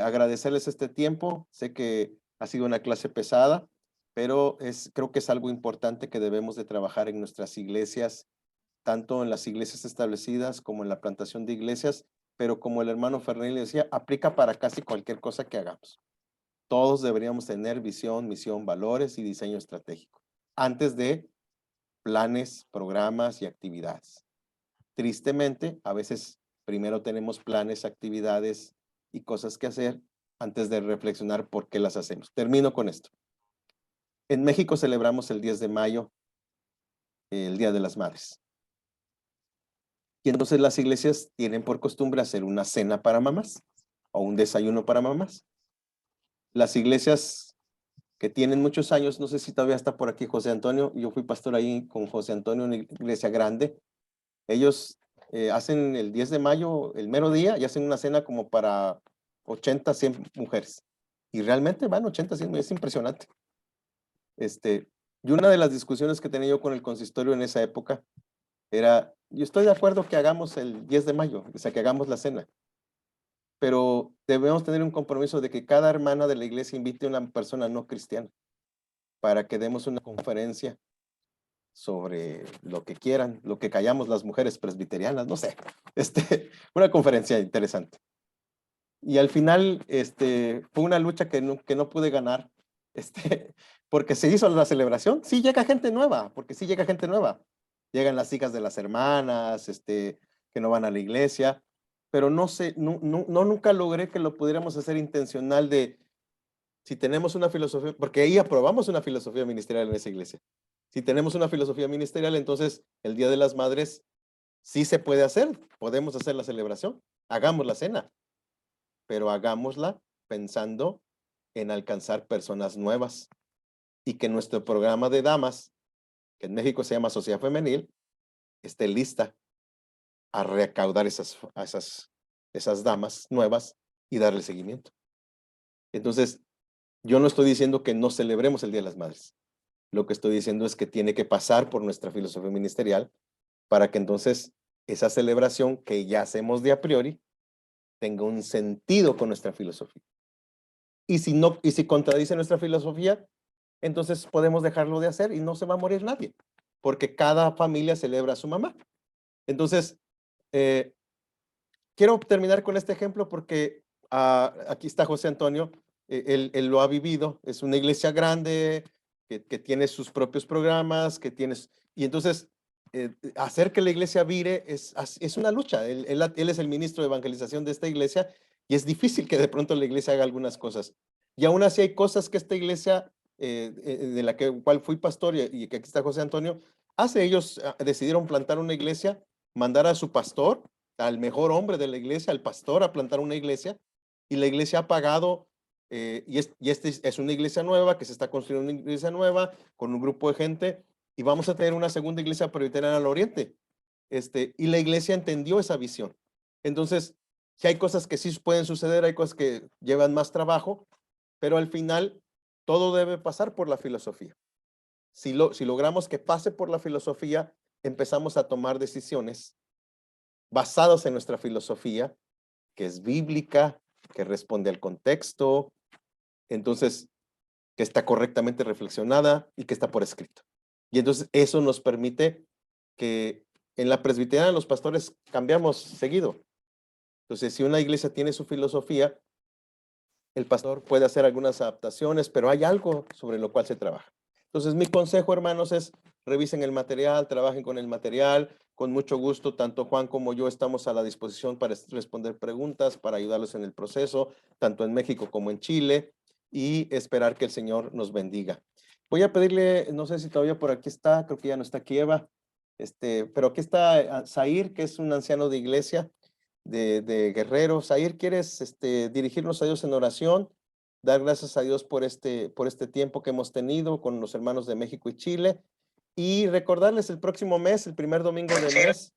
Agradecerles este tiempo. Sé que ha sido una clase pesada, pero creo que es algo importante que debemos de trabajar en nuestras iglesias, tanto en las iglesias establecidas como en la plantación de iglesias, pero como el hermano Fernández decía, aplica para casi cualquier cosa que hagamos. Todos deberíamos tener visión, misión, valores y diseño estratégico, antes de planes, programas y actividades. Tristemente, a veces primero tenemos planes, actividades y cosas que hacer antes de reflexionar por qué las hacemos. Termino con esto. En México celebramos el 10 de mayo, el Día de las Madres. Y entonces las iglesias tienen por costumbre hacer una cena para mamás o un desayuno para mamás. Las iglesias que tienen muchos años, no sé si todavía está por aquí José Antonio, yo fui pastor ahí con José Antonio, una iglesia grande, Ellos hacen el 10 de mayo, el mero día, y hacen una cena como para 80, 100 mujeres. Y realmente van 80, 100, es impresionante. Y una de las discusiones que tenía yo con el consistorio en esa época era, yo estoy de acuerdo que hagamos el 10 de mayo, o sea, que hagamos la cena, pero debemos tener un compromiso de que cada hermana de la iglesia invite a una persona no cristiana para que demos una conferencia sobre lo que quieran, lo que callamos las mujeres presbiterianas, no sé, una conferencia interesante. Y al final, fue una lucha que no pude ganar, porque se hizo la celebración. Sí llega gente nueva, porque sí llega gente nueva. Llegan las hijas de las hermanas, que no van a la iglesia, pero no sé, nunca logré que lo pudiéramos hacer intencional de, si tenemos una filosofía, porque ahí aprobamos una filosofía ministerial en esa iglesia. Si tenemos una filosofía ministerial, entonces el Día de las Madres sí se puede hacer, podemos hacer la celebración, hagamos la cena, pero hagámosla pensando en alcanzar personas nuevas y que nuestro programa de damas, que en México se llama Sociedad Femenil, esté lista a recaudar esas damas nuevas y darle seguimiento. Entonces, yo no estoy diciendo que no celebremos el Día de las Madres. Lo que estoy diciendo es que tiene que pasar por nuestra filosofía ministerial para que entonces esa celebración que ya hacemos de a priori tenga un sentido con nuestra filosofía. Y si contradice nuestra filosofía, entonces podemos dejarlo de hacer y no se va a morir nadie, porque cada familia celebra a su mamá. Entonces, quiero terminar con este ejemplo porque aquí está José Antonio, él lo ha vivido, es una iglesia grande, que tiene sus propios programas, y entonces hacer que la iglesia vire es una lucha. Él es el ministro de evangelización de esta iglesia y es difícil que de pronto la iglesia haga algunas cosas. Y aún así hay cosas que esta iglesia, de la cual fui pastor y que aquí está José Antonio, ellos decidieron plantar una iglesia, mandar a su pastor, al mejor hombre de la iglesia, al pastor, a plantar una iglesia, y la iglesia ha pagado. Y esta es una iglesia nueva, que se está construyendo una iglesia nueva, con un grupo de gente, y vamos a tener una segunda iglesia presbiteriana al oriente. Y la iglesia entendió esa visión. Entonces, si hay cosas que sí pueden suceder, hay cosas que llevan más trabajo, pero al final todo debe pasar por la filosofía. Si logramos que pase por la filosofía, empezamos a tomar decisiones basadas en nuestra filosofía, que es bíblica, que responde al contexto, entonces, que está correctamente reflexionada y que está por escrito. Y entonces eso nos permite que en la presbiteriana los pastores cambiamos seguido. Entonces, si una iglesia tiene su filosofía, el pastor puede hacer algunas adaptaciones, pero hay algo sobre lo cual se trabaja. Entonces, mi consejo, hermanos, es revisen el material, trabajen con el material. Con mucho gusto, tanto Juan como yo estamos a la disposición para responder preguntas, para ayudarlos en el proceso, tanto en México como en Chile, y esperar que el Señor nos bendiga. Voy a pedirle, no sé si todavía por aquí está, creo que ya no está aquí Eva, pero aquí está Zair, que es un anciano de iglesia de Guerrero. Zair, ¿quieres dirigirnos a Dios en oración? Dar gracias a Dios por este tiempo que hemos tenido con los hermanos de México y Chile. Y recordarles el próximo mes, el primer domingo del mes,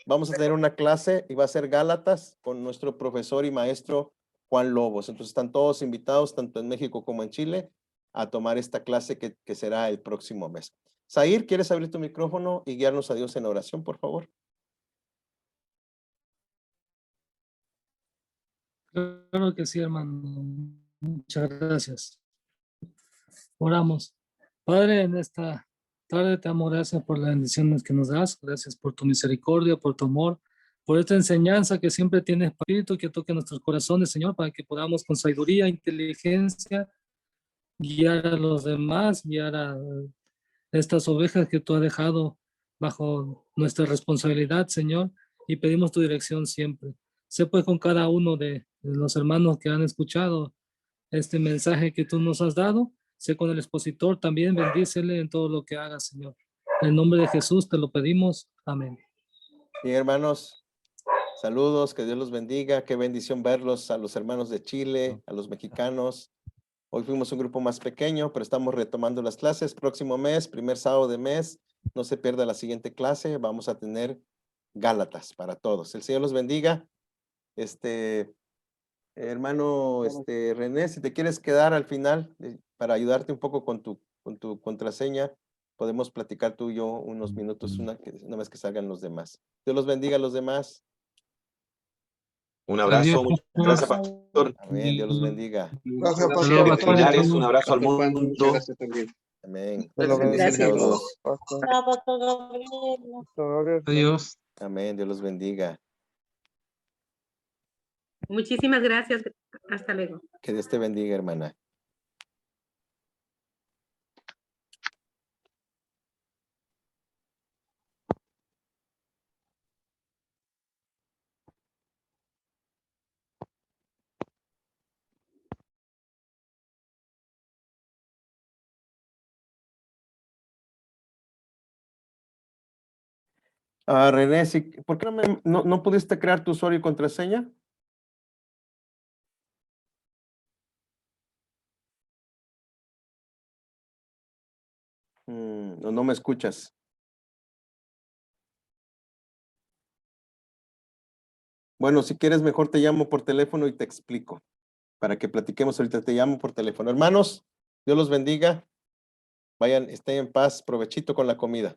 vamos a tener una clase y va a ser Gálatas con nuestro profesor y maestro Juan Lobos. Entonces están todos invitados, tanto en México como en Chile, a tomar esta clase que será el próximo mes. Zair, ¿quieres abrir tu micrófono y guiarnos a Dios en oración, por favor? Claro que sí, hermano. Muchas gracias. Oramos. Padre, en esta tarde te damos gracias por las bendiciones que nos das. Gracias por tu misericordia, por tu amor, por esta enseñanza que siempre tienes, Espíritu, que toque nuestros corazones, Señor, para que podamos con sabiduría, inteligencia, guiar a los demás, guiar a estas ovejas que tú has dejado bajo nuestra responsabilidad, Señor, y pedimos tu dirección siempre. Sé pues con cada uno de los hermanos que han escuchado este mensaje que tú nos has dado. Sé con el expositor también, bendícele en todo lo que haga, Señor. En el nombre de Jesús te lo pedimos. Amén. Bien, hermanos, saludos, que Dios los bendiga. Qué bendición verlos, a los hermanos de Chile, a los mexicanos. Hoy fuimos un grupo más pequeño, pero estamos retomando las clases. Próximo mes, primer sábado de mes, no se pierda la siguiente clase. Vamos a tener Gálatas para todos. El Señor los bendiga. Hermano, René, si te quieres quedar al final para ayudarte un poco con tu contraseña, podemos platicar tú y yo unos minutos una vez que salgan los demás. Dios los bendiga a los demás. Un abrazo, muchas gracias, pastor. Amén, Dios los bendiga. Gracias, Bendiciones pastor. familiares, un abrazo al Pastor Juan, mundo. muchas gracias también. Amén. Dios lo bendiga a Bendiciones a todos. todos. Pastor Gabriel. Adiós. Amén, Dios los bendiga. Muchísimas gracias. Hasta luego. Que Dios te bendiga, hermana. René, ¿por qué no pudiste crear tu usuario y contraseña? No me escuchas. Bueno, si quieres, mejor te llamo por teléfono y te explico. Para que platiquemos ahorita, te llamo por teléfono. Hermanos, Dios los bendiga. Vayan, estén en paz, provechito con la comida.